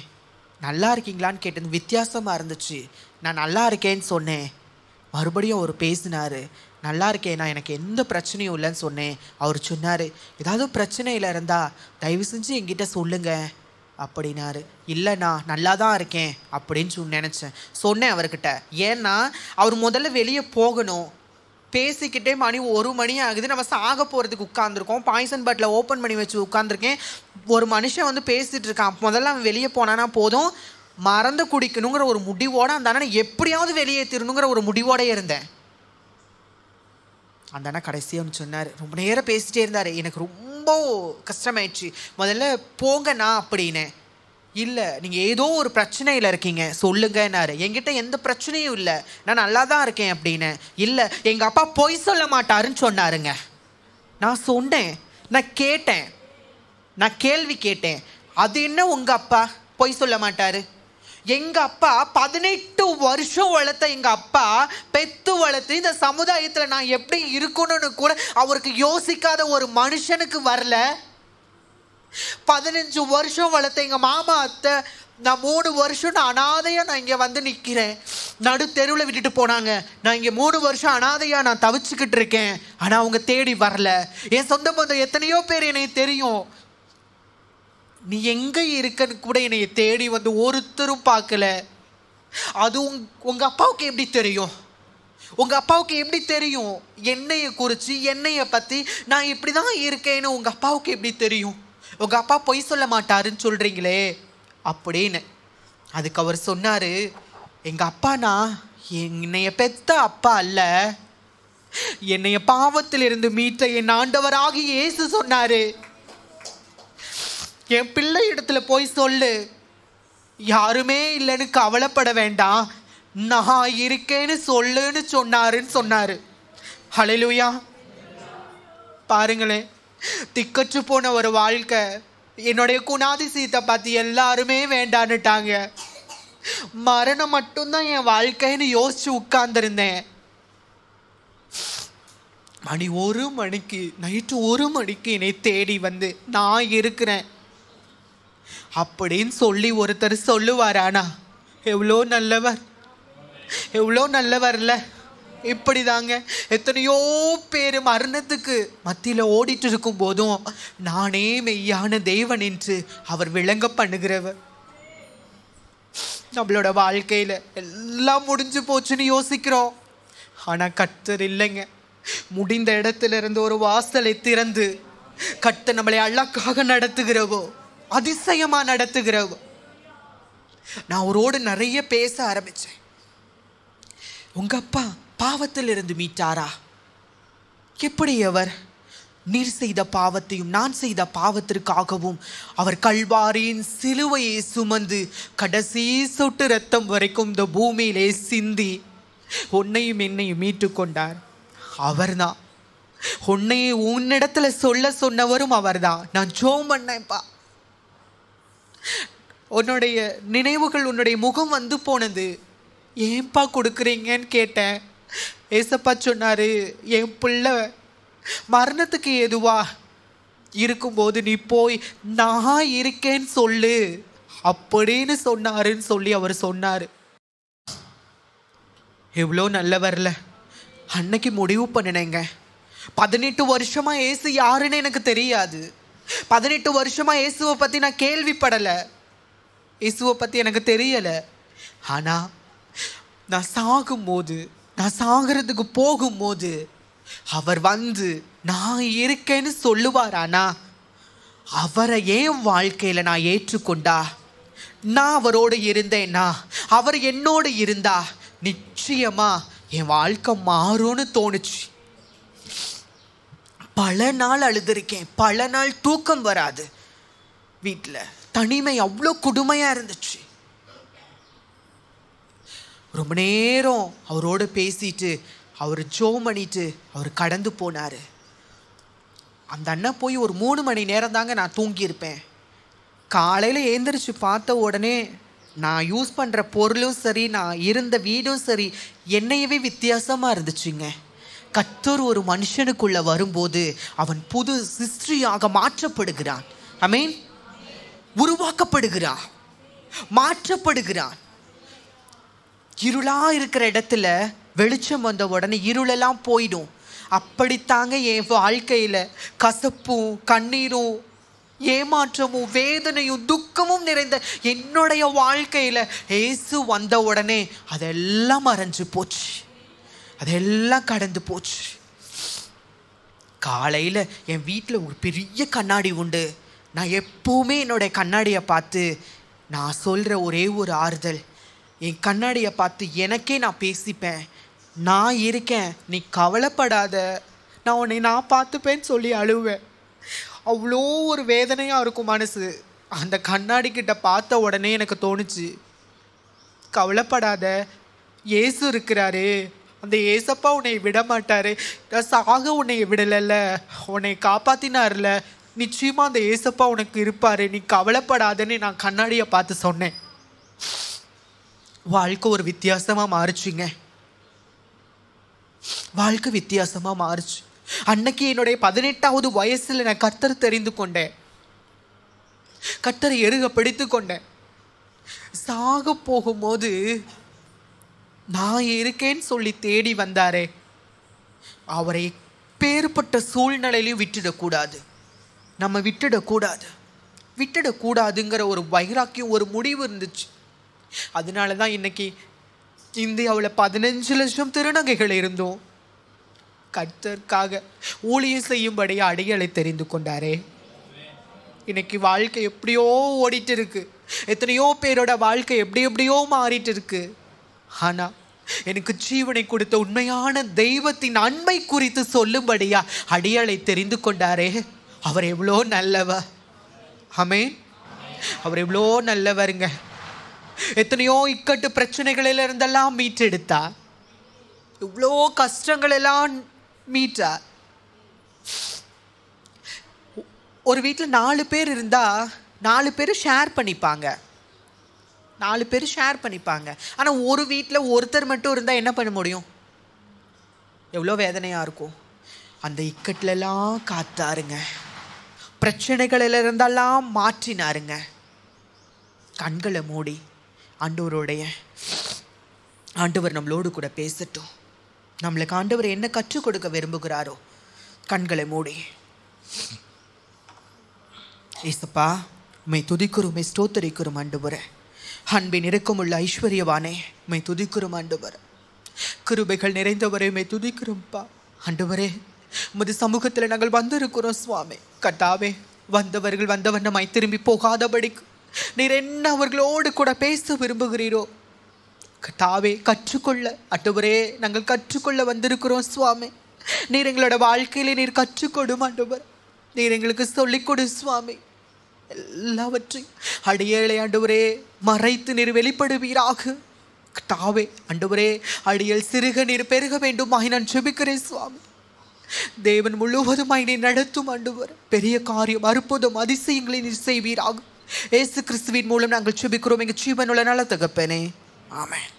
நல்லா இருக்கீங்களான்னு கேட்டது வித்தியாசமாக இருந்துச்சு. நான் நல்லா இருக்கேன்னு சொன்னேன். மறுபடியும் அவர் பேசினார். நல்லா இருக்கேன், நான் எனக்கு எந்த பிரச்சனையும் இல்லைன்னு சொன்னேன். அவர் சொன்னார், ஏதாவது பிரச்சனையில் இருந்தால் தயவு செஞ்சு என்கிட்ட சொல்லுங்க அப்படின்னாரு. இல்லைண்ணா நல்லா தான் இருக்கேன் அப்படின்னு நினச்சேன். சொன்னேன் அவர்கிட்ட. ஏன்னா அவர் முதல்ல வெளியே போகணும். பேசிக்கிட்டே மணி 1 மணி ஆகுது. நம்ம சாக போகிறதுக்கு உட்காந்துருக்கோம். பாய்சன் பாட்டில் ஓப்பன் பண்ணி வச்சு உட்காந்துருக்கேன். ஒரு மனுஷன் வந்து பேசிகிட்டு இருக்கான். முதல்ல அவன் வெளியே போனானா போதும், மறந்து குடிக்கணுங்கிற ஒரு முடிவோடு அந்த அண்ணனை எப்படியாவது வெளியே திருணுங்கிற ஒரு முடிவோட இருந்தேன். அந்த அண்ணா கடைசியாக சொன்னார். ரொம்ப நேரம் பேசிகிட்டே இருந்தார். எனக்கு ரொம்ப கஷ்டமாயிடுச்சு. முதல்ல போங்கண்ணா அப்படின்னேன். இல்லை, நீங்கள் ஏதோ ஒரு பிரச்சனையில் இருக்கீங்க சொல்லுங்கன்னாரு. என்கிட்ட எந்த பிரச்சனையும் இல்லை, நான் நல்லா தான் இருக்கேன் அப்படின்னு. இல்லை, எங்கள் அப்பா பொய் சொல்ல மாட்டாருன்னு சொன்னாருங்க. நான் சொன்னேன், நான் கேட்டேன், நான் கேள்வி கேட்டேன். அது என்ன உங்கள் அப்பா பொய் சொல்ல மாட்டாரு? எங்கள் அப்பா 18 வருஷம் வளர்த்த எங்கள் அப்பா பெத்து வளர்த்து இந்த சமுதாயத்தில் நான் எப்படி இருக்கணும்னு கூட அவருக்கு யோசிக்காத ஒரு மனுஷனுக்கு வரல. 15 வருஷம் வளர்த்த எங்கள் மாமா அத்தை, நான் 3 வருஷம் நான் அனாதையாக நான் இங்கே வந்து நிற்கிறேன். நடு தெருவில் விட்டுட்டு போனாங்க. நான் இங்கே 3 வருஷம் அனாதையாக நான் தவிச்சுக்கிட்டு இருக்கேன். ஆனால் அவங்க தேடி வரல. என் சொந்த பந்தம் எத்தனையோ பேர் எனக்கு தெரியும். நீ எங்கே இருக்கன்னு கூட என்னை தேடி வந்து ஒருத்தரும் பார்க்கல. அது உங்கள் அப்பாவுக்கு எப்படி தெரியும்? உங்கள் அப்பாவுக்கு எப்படி தெரியும் என்னைய குறித்து, என்னைய பற்றி நான் இப்படி தான் இருக்கேன்னு உங்கள் அப்பாவுக்கு எப்படி தெரியும்? உங்கள் அப்பா பொய் சொல்ல மாட்டாருன்னு சொல்கிறீங்களே அப்படின்னு. அதுக்கு அவர் சொன்னார், எங்கள் அப்பானா என்னைய பெத்த அப்பா அல்ல, என்னைய பாவத்திலிருந்து மீட்ட என் ஆண்டவராகி இயேசு சொன்னார், என் பிள்ளை இடத்துல போய் சொல்லு, யாருமே இல்லைன்னு கவலைப்பட வேண்டாம், நான் இருக்கேன்னு சொல்லுன்னு சொன்னாரு. ஹல்லேலூயா. பாருங்களேன், திக்கற்று போன ஒரு வாழ்க்கை. என்னுடைய குணாதிசயத்தை பார்த்து எல்லாருமே வேண்டான்னுட்டாங்க. மரணம் மட்டும்தான் என் வாழ்க்கைன்னு யோசிச்சு உட்கார்ந்துருந்தேன். மணி 1 மணிக்கு, நைட்டு 1 மணிக்கு என்னை தேடி வந்து நான் இருக்கிறேன் அப்படின்னு சொல்லி ஒருத்தர் சொல்லுவார். ஆனா எவ்வளோ நல்லவர், எவ்வளோ நல்லவர்ல. இப்படி தாங்க எத்தனையோ பேர் மரணத்துக்கு மத்தியில் ஓடிட்டு இருக்கும் போதும் நானே மெய்யான தேவன் என்று அவர் விளங்க பண்ணுகிறவர். நம்மளோட வாழ்க்கையில் எல்லாம் முடிஞ்சு போச்சுன்னு யோசிக்கிறோம். ஆனால் கர்த்தர் இல்லைங்க. முடிந்த இடத்துல இருந்து ஒரு வாசலை திறந்து கர்த்தர் நம்மளை அழகாக நடத்துகிறவோ, அதிசயமா நடத்துகிறவோ. நான் அவரோடு நிறைய பேச ஆரம்பிச்சேன். உங்க அப்பா பாவத்தில் இருந்து மீட்டாரா? எப்படி அவர்? நீர் செய்த பாவத்தையும் நான் செய்த பாவத்திற்காகவும் அவர் கல்வாரியின் சிலுவையை சுமந்து கடைசி சொட்டு ரத்தம் வரைக்கும் இந்த பூமியிலே சிந்தி உன்னையும் என்னையும் மீட்டு கொண்டார். அவர்தான். உன்னையே உன்னிடத்துல சொல்ல சொன்னவரும் அவர்தான். நான் ஜெபம் பண்ணேன்ப்பா, உன்னுடைய நினைவுகள், உன்னுடைய முகம் வந்து போனது, ஏன்பா கொடுக்குறீங்கன்னு கேட்டேன். ஏசப்பா சொன்னாரு, என் பிள்ளை மரணத்துக்கு எதுவா இருக்கும்போது நீ போய் நான் இருக்கேன்னு சொல்லு அப்படின்னு சொன்னாருன்னு சொல்லி அவர் சொன்னார். எவ்வளோ நல்லவர்ல. அன்னைக்கு முடிவு பண்ணினேங்க. 18 வருஷமா ஏசு யாருன்னு எனக்கு தெரியாது. 18 வருஷமா இயேசுவை பற்றி நான் கேள்விப்படலை. இயேசுவை பற்றி எனக்கு தெரியலை. ஆனால் நான் சாகும்போது, நான் சாகிறதுக்கு போகும்போது அவர் வந்து நான் இருக்கேன்னு சொல்லுவார். ஆனால் அவரை என் வாழ்க்கையில் நான் ஏற்றுக்கொண்டா, நான் அவரோடு இருந்தேன்னா, அவர் என்னோடு இருந்தா நிச்சயமா என் வாழ்க்கை மாறும்னு தோணுச்சு. பல நாள் அழுதுருக்கேன், பல நாள் தூக்கம் வராது, வீட்டில் தனிமை அவ்வளோ கொடுமையாக இருந்துச்சு. ரொம்ப நேரம் அவரோடு பேசிட்டு அவர் ஜெபம் பண்ணிட்டு அவர் கடந்து போனார். அந்த அண்ணன் போய் ஒரு 3 மணி நேரம் தாங்க நான் தூங்கியிருப்பேன். காலையில் எழுந்திரிச்சு பார்த்த உடனே நான் யூஸ் பண்ணுற பொருளும் சரி, நான் இருந்த வீடும் சரி, என்னையவே வித்தியாசமாக இருந்துச்சுங்க. கர்த்தர் ஒரு மனுஷனுக்குள்ளே வரும்போது அவன் புது சிருஷ்டியாக மாற்றப்படுகிறான். ஆமென். உருவாக்கப்படுகிறான், மாற்றப்படுகிறான். இருளாக இருக்கிற இடத்துல வெளிச்சம் வந்த உடனே இருளெல்லாம் போயிடும். அப்படித்தாங்க என் வாழ்க்கையில் கசப்பும் கண்ணீரும் ஏமாற்றமும் வேதனையும் துக்கமும் நிறைந்த என்னுடைய வாழ்க்கையில் இயேசு வந்த உடனே அதெல்லாம் மறைஞ்சு போச்சு, அதெல்லாம் கடந்து போச்சு. காலையில் என் வீட்டில் ஒரு பெரிய கண்ணாடி உண்டு. நான் எப்போவுமே என்னுடைய கண்ணாடியை பார்த்து நான் சொல்கிற ஒரே ஒரு ஆறுதல், என் கண்ணாடியை பார்த்து எனக்கே நான் பேசிப்பேன், நான் இருக்கேன், நீ கவலைப்படாத, நான் உன்னை நான் பார்த்துப்பேன்னு சொல்லி அழுவேன். அவ்வளோ ஒரு வேதனையாக இருக்கும் மனசு. அந்த கண்ணாடி கிட்ட பார்த்த உடனே எனக்கு தோணுச்சு, கவலைப்படாத, இயேசு இருக்கிறாரு, அந்த ஏசப்பா உன்னை விட மாட்டாரு, நான் சாக உன்னை விடலைல்ல, உன்னை காப்பாற்றினார்ல, நிச்சயமாக அந்த ஏசப்பா உனக்கு இருப்பார், நீ கவலைப்படாதன்னு நான் கண்ணாடியை பார்த்து சொன்னேன். வாழ்க்கை ஒரு வித்தியாசமாக மாறுச்சுங்க. வாழ்க்கை வித்தியாசமாக மாறுச்சு. அன்னைக்கு என்னுடைய 18வது வயசில் நான் கர்த்தரை தெரிந்து கொண்டேன், கர்த்தரை எருக பிடித்து கொண்டேன். சாக போகும்போது நான் இருக்கேன்னு சொல்லி தேடி வந்தாரே, அவரை எப்பேற்பட்ட சூழ்நிலையிலையும் விட்டுடக்கூடாது, நம்ம விட்டுடக்கூடாதுங்கிற ஒரு வைராக்கியம், ஒரு முடிவு இருந்துச்சு. அதனால தான் இன்னைக்கு இந்தியாவில் 15 லட்சம் திருநங்கைகள் இருந்தோம். கர்த்தருக்காக ஊழியம் செய்யும்படி அடிகளை தெரிந்து கொண்டாரே. இன்னைக்கு வாழ்க்கை எப்படியோ ஓடிட்டு இருக்கு, எத்தனையோ பேரோட வாழ்க்கை எப்படியோ மாறிட்டு இருக்கு. ஆனால் எனக்கு ஜீவனை கொடுத்த உண்மையான தெய்வத்தின் அன்பை குறித்து சொல்லும்படியா அடிகளை தெரிந்து கொண்டாரே. அவர் எவ்வளோ நல்லவர். ஆமென். அவர் எவ்வளோ நல்லவருங்க. எத்தனையோ இக்கட்டு பிரச்சனைகளில் இருந்தெல்லாம் மீட்டெடுத்தார், இவ்வளோ கஷ்டங்கள் எல்லாம் மீட்டார். ஒரு வீட்டில் 4 பேர் இருந்தால் 4 பேர் ஷேர் பண்ணிப்பாங்க, 4 பேர் ஷேர் பண்ணிப்பாங்க. ஆனால் ஒரு வீட்டில் ஒருத்தர் மட்டும் இருந்தால் என்ன பண்ண முடியும்? எவ்வளோ வேதனையாக இருக்கும். அந்த இக்கட்டிலெல்லாம் காத்தாருங்க, பிரச்சனைகளில் இருந்தெல்லாம் மாற்றினாருங்க. கண்களை மூடி ஆண்டவர் நம்மளோடு கூட பேசட்டும். நம்மளுக்கு ஆண்டவர் என்ன கற்றுக் கொடுக்க விரும்புகிறாரோ கண்களை மூடி. ஏசப்பா, உம்மை துதிக்கிறோம், உம்மை ஸ்தோத்தரிக்கிறோம் ஆண்டவரே. அன்பின் இரக்கமுள்ள ஐஸ்வர்யவானே, உம்மை துதிக்கிறோம் ஆண்டவரே. கிருபைகள் நிறைந்தவரே, உம்மை துதிக்கிறோம்ப்பா ஆண்டவரே. உமது சமூகத்தில் நாங்கள் வந்திருக்கிறோம் சுவாமி. கர்த்தாவே, வந்தவர்கள் வந்த வண்ணமாய் திரும்பி போகாதபடிக்கு நீர் என்ன அவர்களோடு கூட பேச விரும்புகிறீரோ கர்த்தாவே, கற்றுக்கொள்ள ஆண்டவரே நாங்கள் கற்றுக்கொள்ள வந்திருக்கிறோம் சுவாமி. நீர் எங்களோட வாழ்க்கையிலே நீர் கற்றுக்கொடும் ஆண்டவர், நீர் எங்களுக்கு சொல்லிக் கொடு சுவாமி. எல்லாவற்றையும் அடியேளை ஆண்டவரே மறைத்து நீர் வெளிப்படுவீராக கர்த்தாவே. ஆண்டவரே, அடியல் சிறுக நீர் பெருக வேண்டுமாய் நான் ஜெபிக்கிறேன் சுவாமி. தேவன் முழுவதுமாய் நீர் நடத்தும் ஆண்டவர். பெரிய காரியம், அற்புதம், அதிசயங்களை நீர் செய்வீராக. இயேசு கிறிஸ்துவின் மூலம் நாங்கள் ஜெபிக்கிறோம் எங்கள் ஜீவனுள்ள நல்ல தகப்பனே, ஆமென்.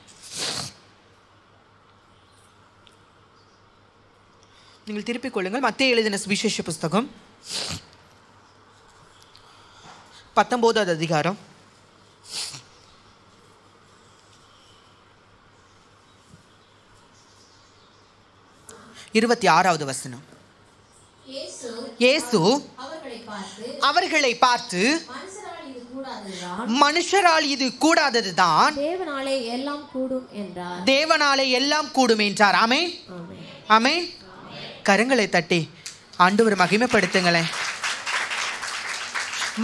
நீங்கள் திருப்பிக் கொள்ளுங்கள். மத்தேயு எழுதின சுவிசேஷ புஸ்தகம் 19வது அதிகாரம் 26வது வசனம். இயேசு அவர்களை பார்த்து, மனுஷரால் இது கூடாததுதான், தேவனாலே எல்லாம் கூடும் என்றார். தேவனாலே எல்லாம் கூடும் என்றார். ஆமென், ஆமென். கரங்களை தட்டி ஆண்டவர் மகிமைப்படுத்துங்களேன்.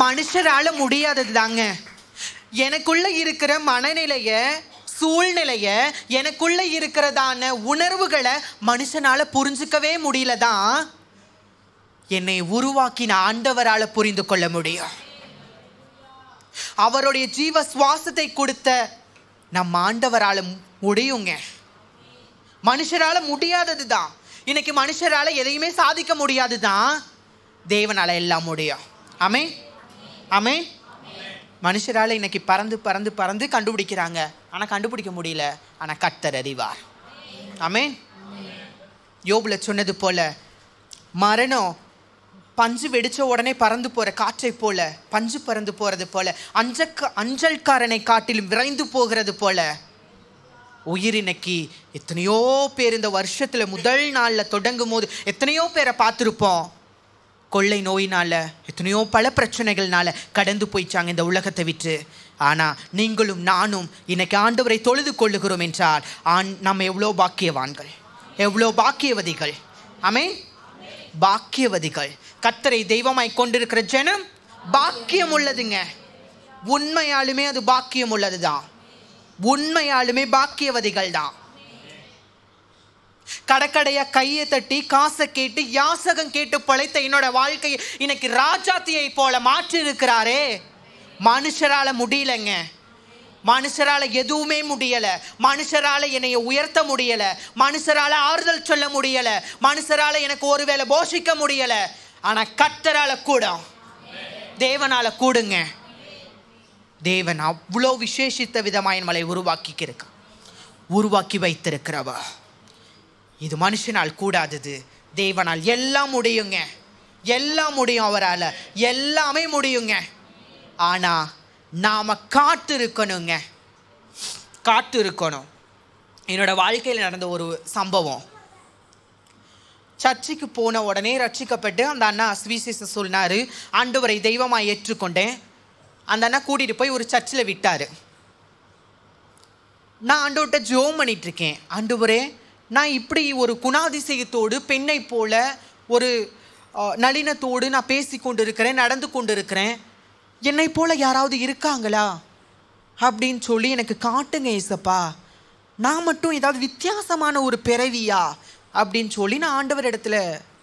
மனுஷரால முடியாதது தாங்க. எனக்குள்ள இருக்கிற மனநிலைய, சூழ்நிலைய, எனக்குள்ள இருக்கிறதான உணர்வுகளை மனுஷனால புரிஞ்சுக்கவே முடியலதான் என்னை உருவாக்கின ஆண்டவரால புரிந்து கொள்ள முடியும். அவருடைய ஜீவ சுவாசத்தை கொடுத்த நம் ஆண்டவரால முடியுங்க. மனுஷரால முடியாதது தான். இன்னைக்கு மனுஷரால எதையுமே சாதிக்க முடியாது தான், தேவனால எல்லாம் முடியும். ஆமென், ஆமென். மனுஷரால இன்னைக்கு பறந்து பறந்து பறந்து கண்டுபிடிக்கிறாங்க, ஆனா கண்டுபிடிக்க முடியல. ஆனா கர்த்தர் அறிவார். ஆமென். யோபுல சொன்னது போல, மரணம் பஞ்சு வெடிச்ச உடனே பறந்து போற காற்றை போல, பஞ்சு பறந்து போறது போல, அஞ்சல்காரனை காட்டிலும் விரைந்து போகிறது போல உயிர் இன்னைக்கு எத்தனையோ பேர் இந்த வருஷத்துல முதல் நாள்ல தொடங்கும் போது எத்தனையோ பேரை பார்த்துருப்போம். கொள்ளை நோயினால, எத்தனையோ பல பிரச்சனைகள்னால கடந்து போயிச்சாங்க இந்த உலகத்தை விட்டு. ஆனா நீங்களும் நானும் இன்னைக்கு ஆண்டவரை தொழுது கொள்ளுகிறோம் என்றால் நம்ம எவ்வளோ பாக்கியவான்கள், எவ்வளோ பாக்கியவதிகள். ஆமென், பாக்கியவதிகள். கர்த்தரை தெய்வமாய் கொண்டிருக்கிற ஜனம் பாக்கியம் உள்ளதுங்க. உண்மையாலுமே அது பாக்கியம் உள்ளதுதான். உண்மையாலுமே பாக்கியவதிகள் தான். கடக்கடையா கையை தட்டி காசை கேட்டு யாசகம் கேட்டு பழைத்த என்னோட வாழ்க்கையை இன்னைக்கு ராஜாத்தியை போல மாற்றி இருக்கிறாரே. மனுஷரால முடியலங்க. மனுஷரால எதுவுமே முடியல. மனுஷரால என்னைய உயர்த்த முடியல. மனுஷரால ஆறுதல் சொல்ல முடியல. மனுஷரால எனக்கு ஒருவேளை போஷிக்க முடியல. ஆனா கர்த்தரால கூட, தேவனால கூடுங்க. தேவன் அவ்வளோ விசேஷித்த விதமாய் நம்மளை உருவாக்கி வைத்திருக்கிறவ. இது மனுஷனால் கூடாதது, தேவனால் எல்லாம் முடியுங்க. எல்லாம் முடியும், அவரால் எல்லாமே முடியுங்க. ஆனா நாம காத்து இருக்கணுங்க, காத்து இருக்கணும். என்னோட வாழ்க்கையில் நடந்த ஒரு சம்பவம். சர்ச்சுக்கு போன உடனே ரட்சிக்கப்பட்டு அந்த அண்ணா சுவிசேஷம் சொன்னாரு. ஆண்டவரை தெய்வமாக ஏற்றுக்கொண்டேன். அந்த அண்ணா கூட்டிட்டு போய் ஒரு சர்ச்சில் விட்டாரு. நான் ஆண்டவர்கிட்ட ஜெபம் பண்ணிட்டு இருக்கேன். ஆண்டவரே, நான் இப்படி ஒரு குணாதிசயத்தோடு, பெண்ணை போல ஒரு நளினத்தோடு நான் பேசி கொண்டு இருக்கிறேன், நடந்து கொண்டு இருக்கிறேன். என்னை போல யாராவது இருக்காங்களா அப்படின்னு சொல்லி எனக்கு காட்டுங்க ஏசப்பா. நான் மட்டும் ஏதாவது வித்தியாசமான ஒரு பிறவியா அப்படின்னு சொல்லி நான் ஆண்டவர் இடத்துல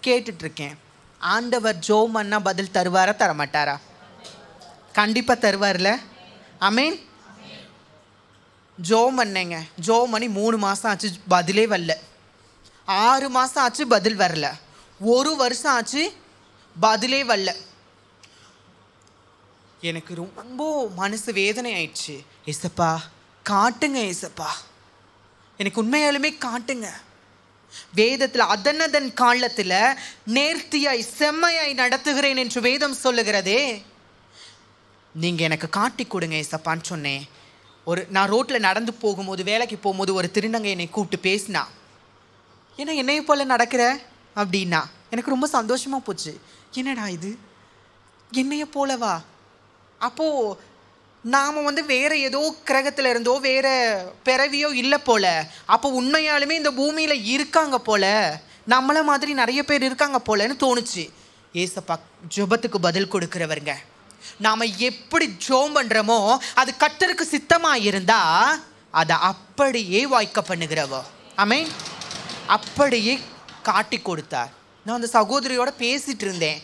கேட்டுட்டு இருக்கேன். ஆண்டவர் ஜெபம் பண்ணா பதில் தருவாரா தரமாட்டாரா? கண்டிப்பாக தருவார்ல. ஆமென். ஜெபம் பண்ணேங்க. ஜெபம் பண்ணி 3 மாதம் ஆச்சு, பதிலே வரல. 6 மாதம் ஆச்சு, பதில் வரல. 1 வருஷம் ஆச்சு, பதிலே வரல. எனக்கு ரொம்ப மனசு வேதனை ஆயிடுச்சு. ஏசப்பா காட்டுங்க ஏசப்பா, எனக்கு உண்மையாலுமே காட்டுங்க. வேதத்தில் அதனதன் காலத்தில் நேர்த்தியாய் செம்மையாய் நடத்துகிறேன் என்று வேதம் சொல்லுகிறதே. நீங்கள் எனக்கு காட்டி கொடுங்க ஏசப்பான்னு சொன்னேன். நான் ரோட்டில் நடந்து போகும்போது, வேலைக்கு போகும்போது ஒரு திருநங்கை என்னை கூப்பிட்டு பேசினா. ஏன்னா என்னைய போல் நடக்கிற அப்படின்னா எனக்கு ரொம்ப சந்தோஷமாக போச்சு. என்னடா இது, என்னைய போலவா? அப்போது நாம் வேறு ஏதோ கிரகத்தில் இருந்தோ வேறு பிறவியோ இல்லை போல். அப்போ உண்மையாலுமே இந்த பூமியில் இருக்காங்க போல், நம்மளை மாதிரி நிறைய பேர் இருக்காங்க போலன்னு தோணுச்சு. ஏசப்பா ஜெபத்துக்கு பதில் கொடுக்குறவருங்க. நாம் எப்படி ஜெபம் பண்ணுறோமோ அது கர்த்தருக்கு சித்தமாக இருந்தால் அதை அப்படியே வாய்க்க பண்ணுகிறவோ. ஆமென். அப்படியே காட்டி கொடுத்தார். நான் அந்த சகோதரியோடு பேசிகிட்டு இருந்தேன்.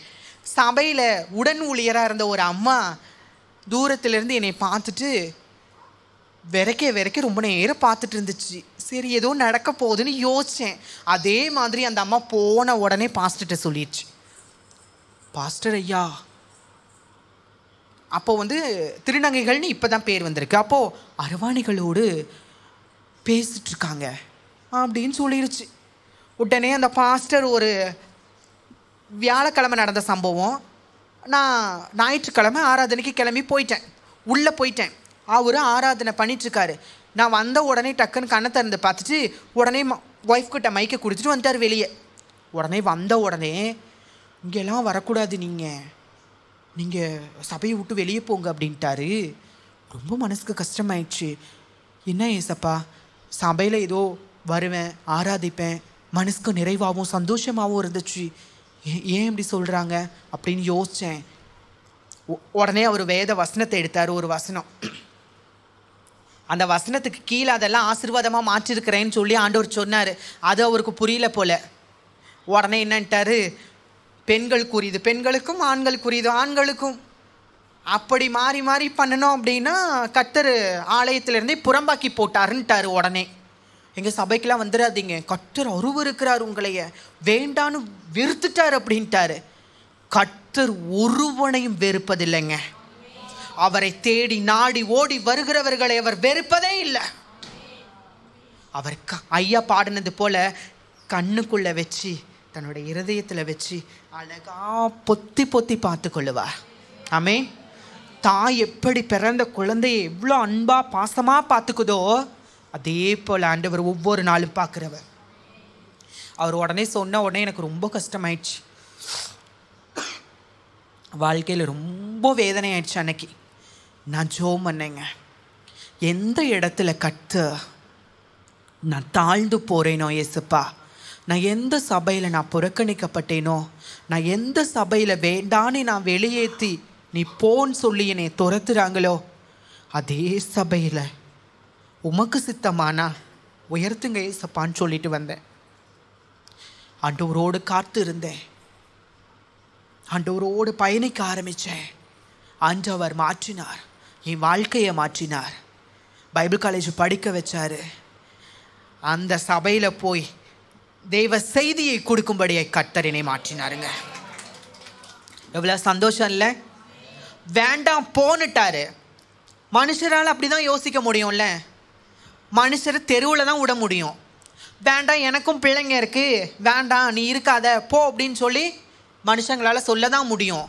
சபையில் உடன் ஊழியராக இருந்த ஒரு அம்மா தூரத்துலேருந்து என்னை பார்த்துட்டு விரைக்க ரொம்ப நேரம் பார்த்துட்டு இருந்துச்சு. சரி ஏதோ நடக்க போகுதுன்னு யோசித்தேன். அதே மாதிரி அந்த அம்மா போன உடனே பாஸ்டர்கிட்ட சொல்லிடுச்சு. பாஸ்டர் ஐயா, அப்போது திருநங்கைகள்னு இப்போ தான் பேர் வந்திருக்கு, அப்போது அரவாணிகளோடு பேசிகிட்ருக்காங்க அப்படின்னு சொல்லிடுச்சு. உடனே அந்த பாஸ்டர், ஒரு வியாழக்கிழமை நடந்த சம்பவம், நான் ஞாயிற்றுக்கிழமை ஆராதனைக்கு கிளம்பி போயிட்டேன். உள்ளே போயிட்டேன். அவர் ஆராதனை பண்ணிட்டுருக்காரு. நான் வந்த உடனே டக்குன்னு கண்ணை திறந்து பார்த்துட்டு உடனே ஒய்ஃப் கிட்ட மைக்கை கொடுத்துட்டு வந்துட்டார் வெளியே. உடனே வந்த உடனே, இங்கெல்லாம் வரக்கூடாது, நீங்கள் சபையை விட்டு வெளியே போங்க அப்படின்ட்டாரு. ரொம்ப மனசுக்கு கஷ்டமாயிடுச்சு. என்ன ஏசப்பா, சபையில் ஏதோ வருவேன், ஆராதிப்பேன், மனசுக்கு நிறைவாகவும் சந்தோஷமாகவும் இருந்துச்சு, ஏன் இப்படி சொல்கிறாங்க அப்படின்னு யோசித்தேன். உடனே அவர் வேத வசனத்தை எடுத்தார். ஒரு வசனம், அந்த வசனத்துக்கு கீழே அதெல்லாம் ஆசீர்வாதமாக மாற்றிருக்கிறேன்னு சொல்லி ஆண்டவர் சொன்னார். அது அவருக்கு புரியல போல. உடனே என்னன்ட்டாரு, பெண்களுக்குரியது பெண்களுக்கும், ஆண்களுக்குரியது ஆண்களுக்கும், அப்படி மாறி மாறி பண்ணணும் அப்படின்னா கர்த்தர் ஆலயத்திலேருந்தே புறம்பாக்கி போட்டாருன்ட்டாரு. உடனே எங்கள் சபைக்கெல்லாம் வந்துடாதீங்க, கர்த்தர் அருவருக்கிறார், உங்களைய வேண்டான்னு வெறுத்துட்டார் அப்படின்ட்டாரு. கர்த்தர் ஒருவனையும் வெறுப்பதில்லைங்க. அவரை தேடி நாடி ஓடி வருகிறவர்களை அவர் வெறுப்பதே இல்லை. அவர் ஐயா பாடினது போல கண்ணுக்குள்ள வச்சு தன்னுடைய இருதயத்தில் வச்சு அழகா பொத்தி பொத்தி பார்த்து கொள்ளுவார். ஆமென். தாய் எப்படி பிறந்த குழந்தையை எவ்வளோ அன்பா பாசமா பார்த்துக்குதோ அதே போல் ஆண்டவர் ஒவ்வொரு நாளும் பார்க்குறவர். அவர் உடனே சொன்ன உடனே எனக்கு ரொம்ப கஷ்டமாயிடுச்சு, வாழ்க்கையில் ரொம்ப வேதனை ஆயிடுச்சு. அன்னைக்கு நான் ஜெபம் பண்ணேங்க. எந்த இடத்துல நான் தாழ்ந்து போகிறேனோ இயேசுப்பா, நான் எந்த சபையில் நான் புறக்கணிக்கப்பட்டேனோ, நான் எந்த சபையில் வேண்டான்னு நான் வெளியேற்றி நீ போன்னு சொல்லி என்னை துரத்துறாங்களோ, அதே சபையில் உமக்கு சித்தமானா உயர்த்துங்க இயேசுப்பான்னு சொல்லிட்டு வந்தேன். ஆண்டவரோடு காத்து இருந்தேன், ஆண்டவரோடு பயணிக்க ஆரம்பித்தேன். ஆண்டவர் மாற்றினார், என் வாழ்க்கையை மாற்றினார். பைபிள் காலேஜ் படிக்க வச்சார். அந்த சபையில் போய் தெய்வ செய்தியை கொடுக்கும்படியை கர்த்தர் என்னை மாற்றினாருங்க. எவ்வளோ சந்தோஷம் இல்லை? வேண்டாம் போன்னுட்டாரு. மனுஷரால் அப்படி தான் யோசிக்க முடியும்ல. மனுஷரை தெருவில் தான் விட முடியும். வேண்டாம், எனக்கும் பிள்ளைங்க இருக்குது, வேண்டாம் நீ இருக்காத போ அப்படின்னு சொல்லி மனுஷங்களால் சொல்ல தான் முடியும்.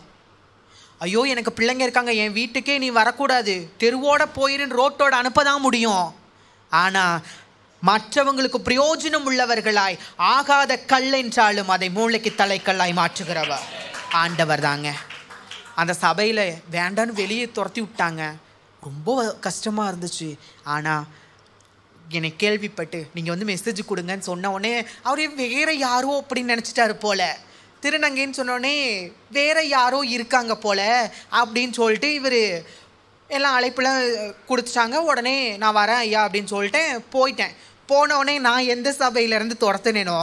ஐயோ எனக்கு பிள்ளைங்க இருக்காங்க, என் வீட்டுக்கே நீ வரக்கூடாது, தெருவோட போயிருன்னு ரோட்டோட அனுப்ப தான் முடியும். ஆனால் மற்றவங்களுக்கு பிரயோஜனம் உள்ளவர்களாய், ஆகாத கல் என்றாலும் அதை மூளைக்கு தலைக்கல்லாய் மாற்றுகிறவர் ஆண்டவர் தாங்க. அந்த சபையில் வேண்டான்னு வெளியே துரத்தி விட்டாங்க. ரொம்ப கஷ்டமாக இருந்துச்சு. ஆனால் என்னை கேள்விப்பட்டு நீங்கள் வந்து மெசேஜ் கொடுங்கன்னு சொன்ன உடனே அவரே வேறு யாரோ அப்படின்னு நினச்சிட்டாரு போல. திருநங்கைன்னு சொன்னோடனே வேறு யாரோ இருக்காங்க போல் அப்படின்னு சொல்லிட்டு இவர் எல்லாம் அழைப்பெல்லாம் கொடுத்துட்டாங்க. உடனே நான் வரேன் ஐயா அப்படின்னு சொல்லிட்டு போயிட்டேன். போனவுடனே நான் எந்த சபையிலேருந்து துரத்துனேனோ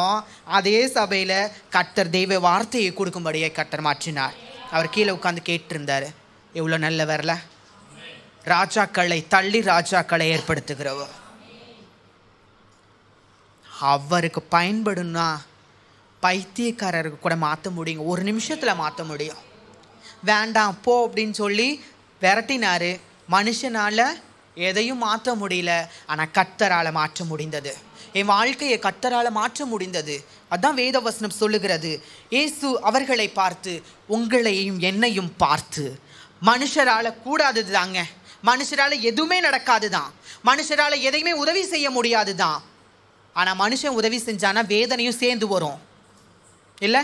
அதே சபையில் கர்த்தர் தெய்வ வார்த்தையை கொடுக்கும்படியே கர்த்தர் மாற்றினார். அவர் கீழே உட்காந்து கேட்டிருந்தார். எவ்வளோ நல்ல வரல, ராஜாக்களை தள்ளி ராஜாக்களை ஏற்படுத்துகிறவர். அவருக்கு பயன்படும்னா பைத்தியக்காரருக்கு கூட மாற்ற முடியுங்க, ஒரு நிமிஷத்தில் மாற்ற முடியும். வேண்டாம் போ அப்படின்னு சொல்லி விரட்டினார். மனுஷனால் எதையும் மாற்ற முடியல, ஆனால் கர்த்தரால் மாற்ற முடிந்தது. என் வாழ்க்கையை கர்த்தரால் மாற்ற முடிந்தது. அதான் வேத வசனம் சொல்லுகிறது. இயேசு அவர்களை பார்த்து உங்களையும் என்னையும் பார்த்து, மனுஷரால் கூடாதது தாங்க, மனுஷரால் எதுவுமே நடக்காது தான், மனுஷரால் எதையுமே உதவி செய்ய முடியாது தான். ஆனால் மனுஷன் உதவி செஞ்சானா வேதனையும் சேர்ந்து வரும் இல்லை?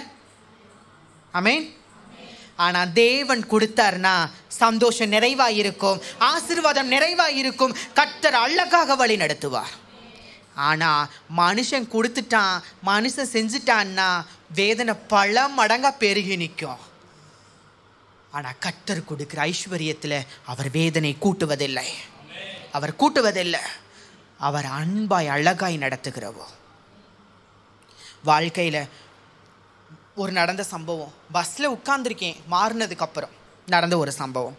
ஆமென். ஆனால் தேவன் கொடுத்தார்னா சந்தோஷம் நிறைவாக இருக்கும், ஆசீர்வாதம் நிறைவாக இருக்கும், கர்த்தர் அழகாக வழி நடத்துவார். ஆனால் மனுஷன் கொடுத்துட்டான், மனுஷன் செஞ்சுட்டான்னா வேதனை பல மடங்காக பெருகி நிற்கும். ஆனால் கர்த்தர் கொடுக்குற ஐஸ்வர்யத்தில் அவர் வேதனை கூட்டுவதில்லை, அவர் கூட்டுவதில்லை, அவர் அன்பாய் அழகாய் நடத்துகிறவோ. வாழ்க்கையில் ஒரு நடந்த சம்பவம், பஸ்ஸில் உட்கார்ந்துருக்கேன், மாறினதுக்கப்புறம் நடந்த ஒரு சம்பவம்.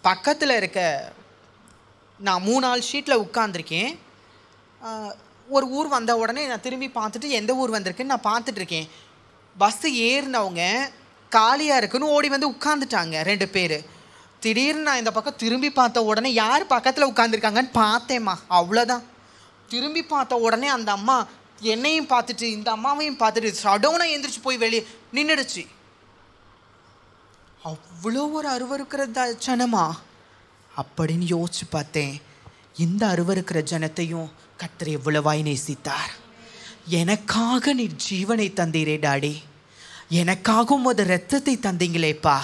பக்கத்தில் இருக்க நான் 3 நாள் ஷீட்டில் உட்கார்ந்துருக்கேன். ஒரு ஊர் வந்த உடனே நான் திரும்பி பார்த்துட்டு எந்த ஊர் வந்திருக்குன்னு நான் பார்த்துட்ருக்கேன். பஸ்ஸு ஏறினவங்க காலியாக இருக்குன்னு ஓடி வந்து உட்காந்துட்டாங்க 2 பேர். திடீர்னு நான் இந்த பக்கம் திரும்பி பார்த்த உடனே யார் பக்கத்தில் உட்காந்துருக்காங்கன்னு பார்த்தேம்மா, அவ்வளோதான். திரும்பி பார்த்த உடனே அந்த அம்மா என்னையும் பார்த்துட்டு இந்த அம்மாவையும் பார்த்துட்டு சடவுனா எந்திரிச்சு போய் வெளியே நின்றுடுச்சு. அவ்வளோ ஒரு அருவருக்கிற ஜனமா அப்படின்னு யோசிச்சு பார்த்தேன். இந்த அருவருக்கிற ஜனத்தையும் கர்த்தர் எவ்வளவாய் நேசித்தார். எனக்காக நீ ஜீவனை தந்தீரே டாடி, எனக்காகவும் ஒரு இரத்தத்தை தந்தீங்களேப்பா,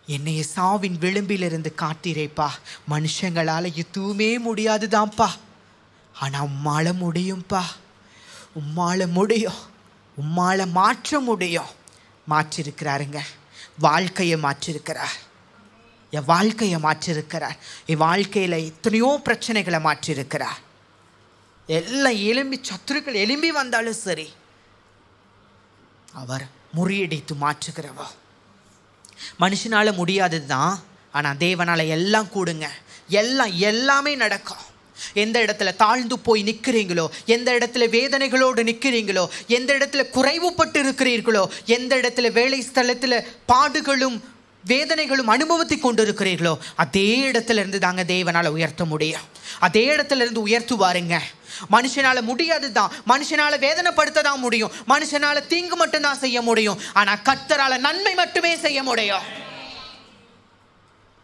என்னைய சாவின் விளிம்பிலிருந்து காட்டீரேப்பா. மனுஷங்களால் எதுவுமே முடியாதுதான்ப்பா, ஆனால் உம்மால முடியும்ப்பா, உம்மால முடியும், உம்மால மாற்ற முடியும். மாற்றிருக்கிறாருங்க. வாழ்க்கையை மாற்றிருக்கிறார். என் வாழ்க்கையை மாற்றிருக்கிறார். என் வாழ்க்கையில் எத்தனையோ பிரச்சனைகளை மாற்றிருக்கிறார். எல்லாம் எலும்பி சத்துருக்கள் எலும்பி வந்தாலும் சரி அவர் முறியடித்து மாற்றுகிறவா. மனுஷனால் முடியாதது தான், ஆனால் தேவனால் எல்லாம் கூடுங்க. எல்லாமே நடக்கும். எந்த இடத்துல தாழ்ந்து போய் நிற்கிறீங்களோ, எந்த இடத்துல வேதனைகளோடு நிற்கிறீங்களோ, எந்த இடத்துல குறைவுபட்டு இருக்கிறீர்களோ, எந்த இடத்துல வேலை ஸ்தலத்தில் பாடுகளும் வேதனைகளும் அனுபவத்தை கொண்டு இருக்கிறீர்களோ, அதே இடத்துல இருந்து தாங்க தேவனால் உயர்த்த முடியும். அதே இடத்துல இருந்து உயர்த்துவாருங்க. மனுஷனால முடியாது தான், மனுஷனால வேதனைப்படுத்த தான் முடியும், மனுஷனால தீங்கு மட்டும்தான் செய்ய முடியும். ஆனா கர்த்தரால நன்மை மட்டுமே செய்ய முடியும்.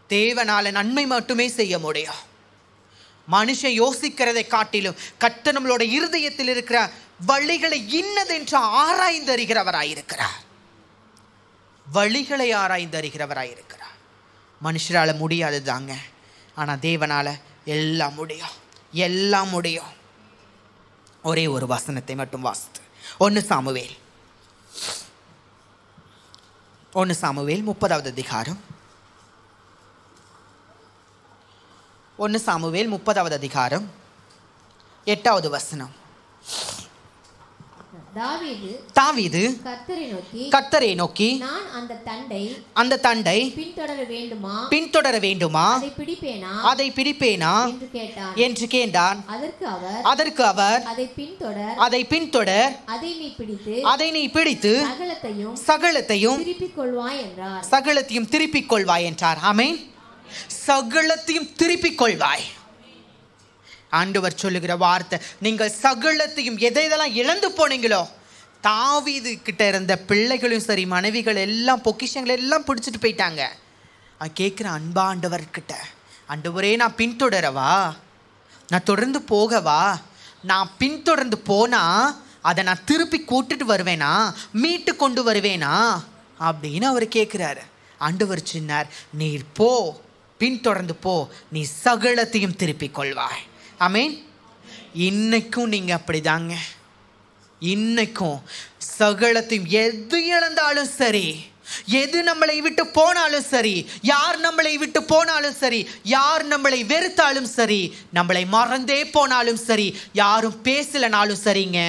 தேவனால நன்மை மட்டுமே செய்ய முடியும். மனுஷன் யோசிக்கிறதை காட்டிலும் கர்த்தர் நம்மளோட இருதயத்தில் இருக்கிற வழிகளை இன்னதென்று ஆராய்ந்தறிகிறவராயிருக்கிறார். வழிகளை ஆராய்ந்தறிகிறவராயிருக்கிறார். மனுஷரால முடியாது தாங்க, ஆனா தேவனால எல்லாம் முடியும். எல்லாம் முடியும். ஒரே ஒரு வசனத்தை மட்டும் வாசித்து 1 சாமுவேல் 30வது அதிகாரம் 1 சாமுவேல் 30வது அதிகாரம் 8வது வசனம். தாவீது கர்த்தரை நோக்கி நான் அந்த தண்டை பின்தொடர வேண்டுமா அதை பிடிப்பேனா என்று கேட்டான். அதற்கு அவர் அதை பின்தொடர், அதை நீ பிடித்து சகலத்தையும் திருப்பிக் கொள்வாய் என்றார். ஆமென். சகலத்தையும் திருப்பிக் கொள்வாய். ஆண்டவர் சொல்லுகிற வார்த்தை, நீங்கள் சகலத்தையும் எதெல்லாம் இழந்து போனீங்களோ, தாவீது கிட்ட இருந்த பிள்ளைகளும் சரி மனைவிகள் எல்லாம் பொக்கிஷங்கள் எல்லாம் பிடிச்சிட்டு போயிட்டாங்க. கேட்குற அன்பா ஆண்டவர்கிட்ட, ஆண்டவரே நான் பின்தொடரவா, நான் தொடர்ந்து போகவா, நான் பின்தொடர்ந்து போனா அதை நான் திருப்பி கூட்டிட்டு வருவேனா, மீட்டு கொண்டு வருவேனா அப்படின்னு அவர் கேட்குறாரு. ஆண்டவர் சொன்னார், நீர் போ, பின்தொடர்ந்து போ, நீ சகலத்தையும் திருப்பிக் கொள்வாய். ஆமென். இன்னைக்கும் நீங்க அப்படிதாங்க. இன்னைக்கும் சகலத்தையும் எது இழந்தாலும் சரி, எது நம்மளை விட்டு போனாலும் சரி, யார் நம்மளை விட்டு போனாலும் சரி, யார் நம்மளை வெறுத்தாலும் சரி, நம்மளை மறந்தே போனாலும் சரி, யாரும் பேசலனாலும் சரிங்க,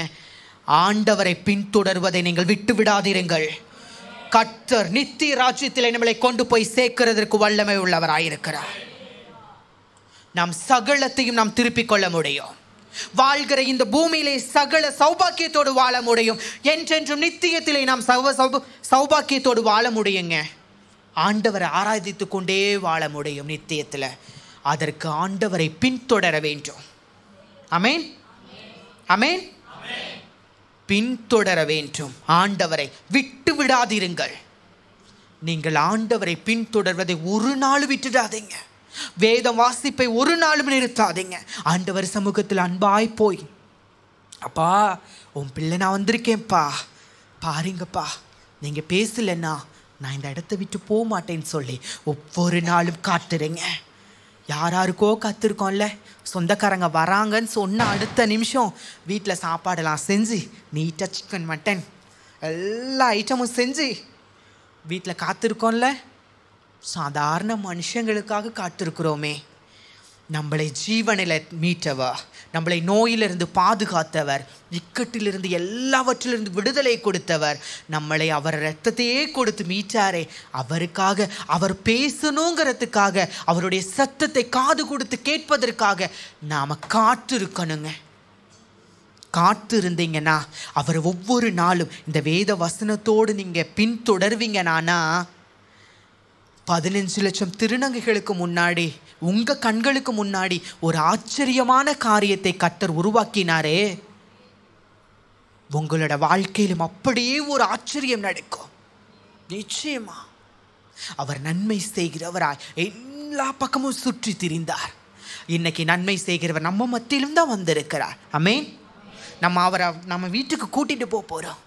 ஆண்டவரை பின்தொடர்வதை நீங்கள் விட்டு விடாதீர்கள். கர்த்தர் நித்திய ராஜ்யத்தில் நம்மளை கொண்டு போய் சேர்க்கிறதற்கு வல்லமை உள்ளவராயிருக்கிறார். நாம் சகலத்தையும் நாம் திருப்பிக் கொள்ள முடியும். வாழ்கிற இந்த பூமியிலே சகல சௌபாக்கியத்தோடு வாழ முடியும். என்றென்றும் நித்தியத்திலே நாம் சௌபாக்கியத்தோடு வாழ முடியுங்க. ஆண்டவரை ஆராதித்து கொண்டே வாழ முடியும் நித்தியத்தில். அதற்கு ஆண்டவரை பின்தொடர வேண்டும். ஆமென். ஆமென். பின்தொடர வேண்டும். ஆண்டவரை விட்டு விடாதீர்கள். நீங்கள் ஆண்டவரை பின்தொடர்வதை ஒரு நாள் விட்டுடாதீங்க. வேதம் வாசிப்பை ஒரு நாளும் நிறுத்தாதீங்க. ஆண்டவர் சமூகத்தில் அன்பாய் போய், அப்பா உன் பிள்ளை நான் வந்திருக்கேன்ப்பா, பாருங்கப்பா, நீங்க பேசலன்னா நான் இந்த இடத்த விட்டு போக மாட்டேன்னு சொல்லி ஒவ்வொரு நாளும் காத்துருங்க. யாருக்கோ காத்திருக்கோம்ல, சொந்தக்காரங்க வராங்கன்னு சொன்ன அடுத்த நிமிஷம் வீட்டில் சாப்பாடெல்லாம் செஞ்சு நீட்டாக சிக்கன் மட்டன் எல்லா ஐட்டமும் செஞ்சு வீட்டில் காத்திருக்கோம்ல. சாதாரண மனுஷங்களுக்காக காத்திருக்கிறோமே. நம்மளை ஜீவனில் மீட்டவர், நம்மளை நோயிலிருந்து பாதுகாத்தவர், இக்கட்டிலிருந்து எல்லாவற்றிலிருந்து விடுதலை கொடுத்தவர், நம்மளை அவர் இரத்தத்தையே கொடுத்து மீட்டாரே, அவருக்காக அவர் பேசணுங்கிறதுக்காக, அவருடைய சத்தத்தை காது கொடுத்து கேட்பதற்காக நாம் காத்திருக்கணுங்க. காத்திருந்தீங்கன்னா அவர் ஒவ்வொரு நாளும் இந்த வேத வசனத்தோடு நீங்கள் பின்தொடர்வீங்கனானா 15 லட்சம் திருநங்கைகளுக்கு முன்னாடி உங்க கண்களுக்கு முன்னாடி ஒரு ஆச்சரியமான காரியத்தை கர்த்தர் உருவாக்கினாரே, உங்களோட வாழ்க்கையிலும் அப்படியே ஒரு ஆச்சரியம் நடக்கும். நிச்சயமா அவர் நன்மை செய்கிறவராய் எல்லா பக்கமும் சுற்றி திரிந்தார். இன்னைக்கு நன்மை செய்கிறவர் நம்ம மத்தியிலும் தான் வந்திருக்கிறார். ஆமென். நம்ம வீட்டுக்கு கூட்டிட்டு போறோம்.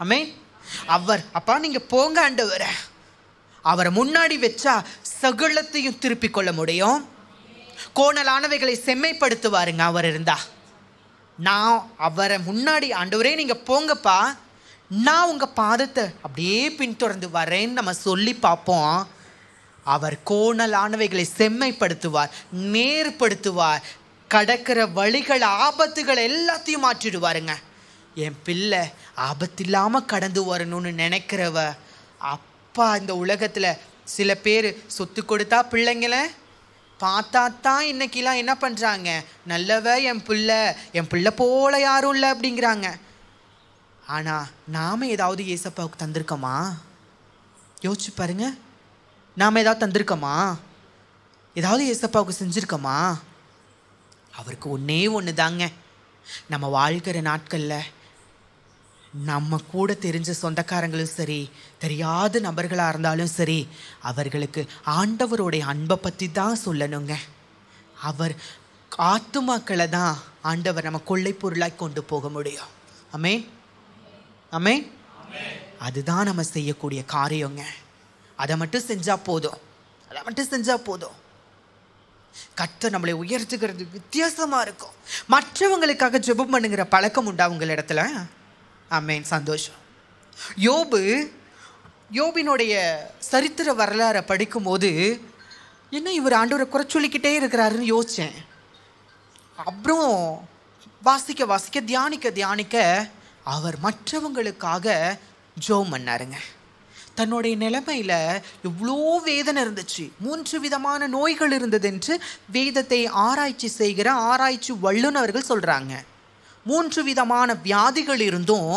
ஆமென். அவர் அப்பா நீங்க போங்க ஆண்டவரே, அவரை முன்னாடி வச்சா சகலத்தையும் திருப்பிக் கொள்ள முடியும். கோணலானவைகளை செம்மைப்படுத்துவாருங்க அவர் இருந்தா. நான் அவரை முன்னாடி, ஆண்டவரே நீங்க போங்கப்பா, நான் உங்கள் பாதத்தை அப்படியே பின்தொடர்ந்து வரேன்னு நம்ம சொல்லி பார்ப்போம். அவர் கோணலானவைகளை செம்மைப்படுத்துவார், நேர்படுத்துவார், கடக்கிற வழிகள் ஆபத்துகள் எல்லாத்தையும் மாற்றிடுவாருங்க. என் பிள்ளை ஆபத்து இல்லாமல் கடந்து வரணும்னு நினைக்கிறவ அப்பா. இந்த உலகத்தில் சில பேர் சொத்து கொடுத்தா பிள்ளைங்களை பார்த்தா தான் இன்னைக்கெல்லாம் என்ன பண்ணுறாங்க, நல்லவ என் பிள்ளை போல யாரும் இல்லை அப்படிங்கிறாங்க. ஆனால் நாம் ஏதாவது ஏசப்பாவுக்கு தந்திருக்கோமா? யோசிச்சு பாருங்க. நாம் ஏதாவது தந்திருக்கோமா? ஏதாவது ஏசப்பாவுக்கு செஞ்சுருக்கோமா? அவருக்கு ஒன்றே ஒன்று தாங்க. நம்ம வாழ்கிற நாட்களில் நம்ம கூட தெரிஞ்ச சொந்தக்காரங்களும் சரி, தெரியாத நபர்களாக இருந்தாலும் சரி, அவர்களுக்கு ஆண்டவருடைய அன்பை பற்றி தான் சொல்லணுங்க. அவர் ஆத்துமாக்களை தான் ஆண்டவர் நம்ம கொள்ளை பொருளாய் கொண்டு போக முடியும். ஆமென், ஆமென். அதுதான் நம்ம செய்யக்கூடிய காரியங்க. அதை மட்டும் செஞ்சால் போதும். கர்த்தர் நம்மளை உயர்த்துகிறது வித்தியாசமாக இருக்கும். மற்றவங்களுக்காக ஜெபம் பண்ணுங்கிற பழக்கம் உண்டா உங்கள் இடத்துல? ஆமென், சந்தோஷம். யோபினுடைய சரித்திர வரலாறை படிக்கும்போது என்ன இவர் ஆண்டவரை குறை சொல்லிக்கிட்டே இருக்கிறாருன்னு யோசித்தேன். அப்புறம் வாசிக்க தியானிக்க அவர் மற்றவங்களுக்காக ஜெபம் பண்ணாருங்க. தன்னுடைய நிலைமையில் எவ்வளோ வேதனை இருந்துச்சு, 3 விதமான நோய்கள் இருந்தது என்று வேதத்தை ஆராய்ச்சி செய்கிற ஆராய்ச்சி வல்லுநர்கள் சொல்கிறாங்க. 3 விதமான வியாதிகள் இருந்தும்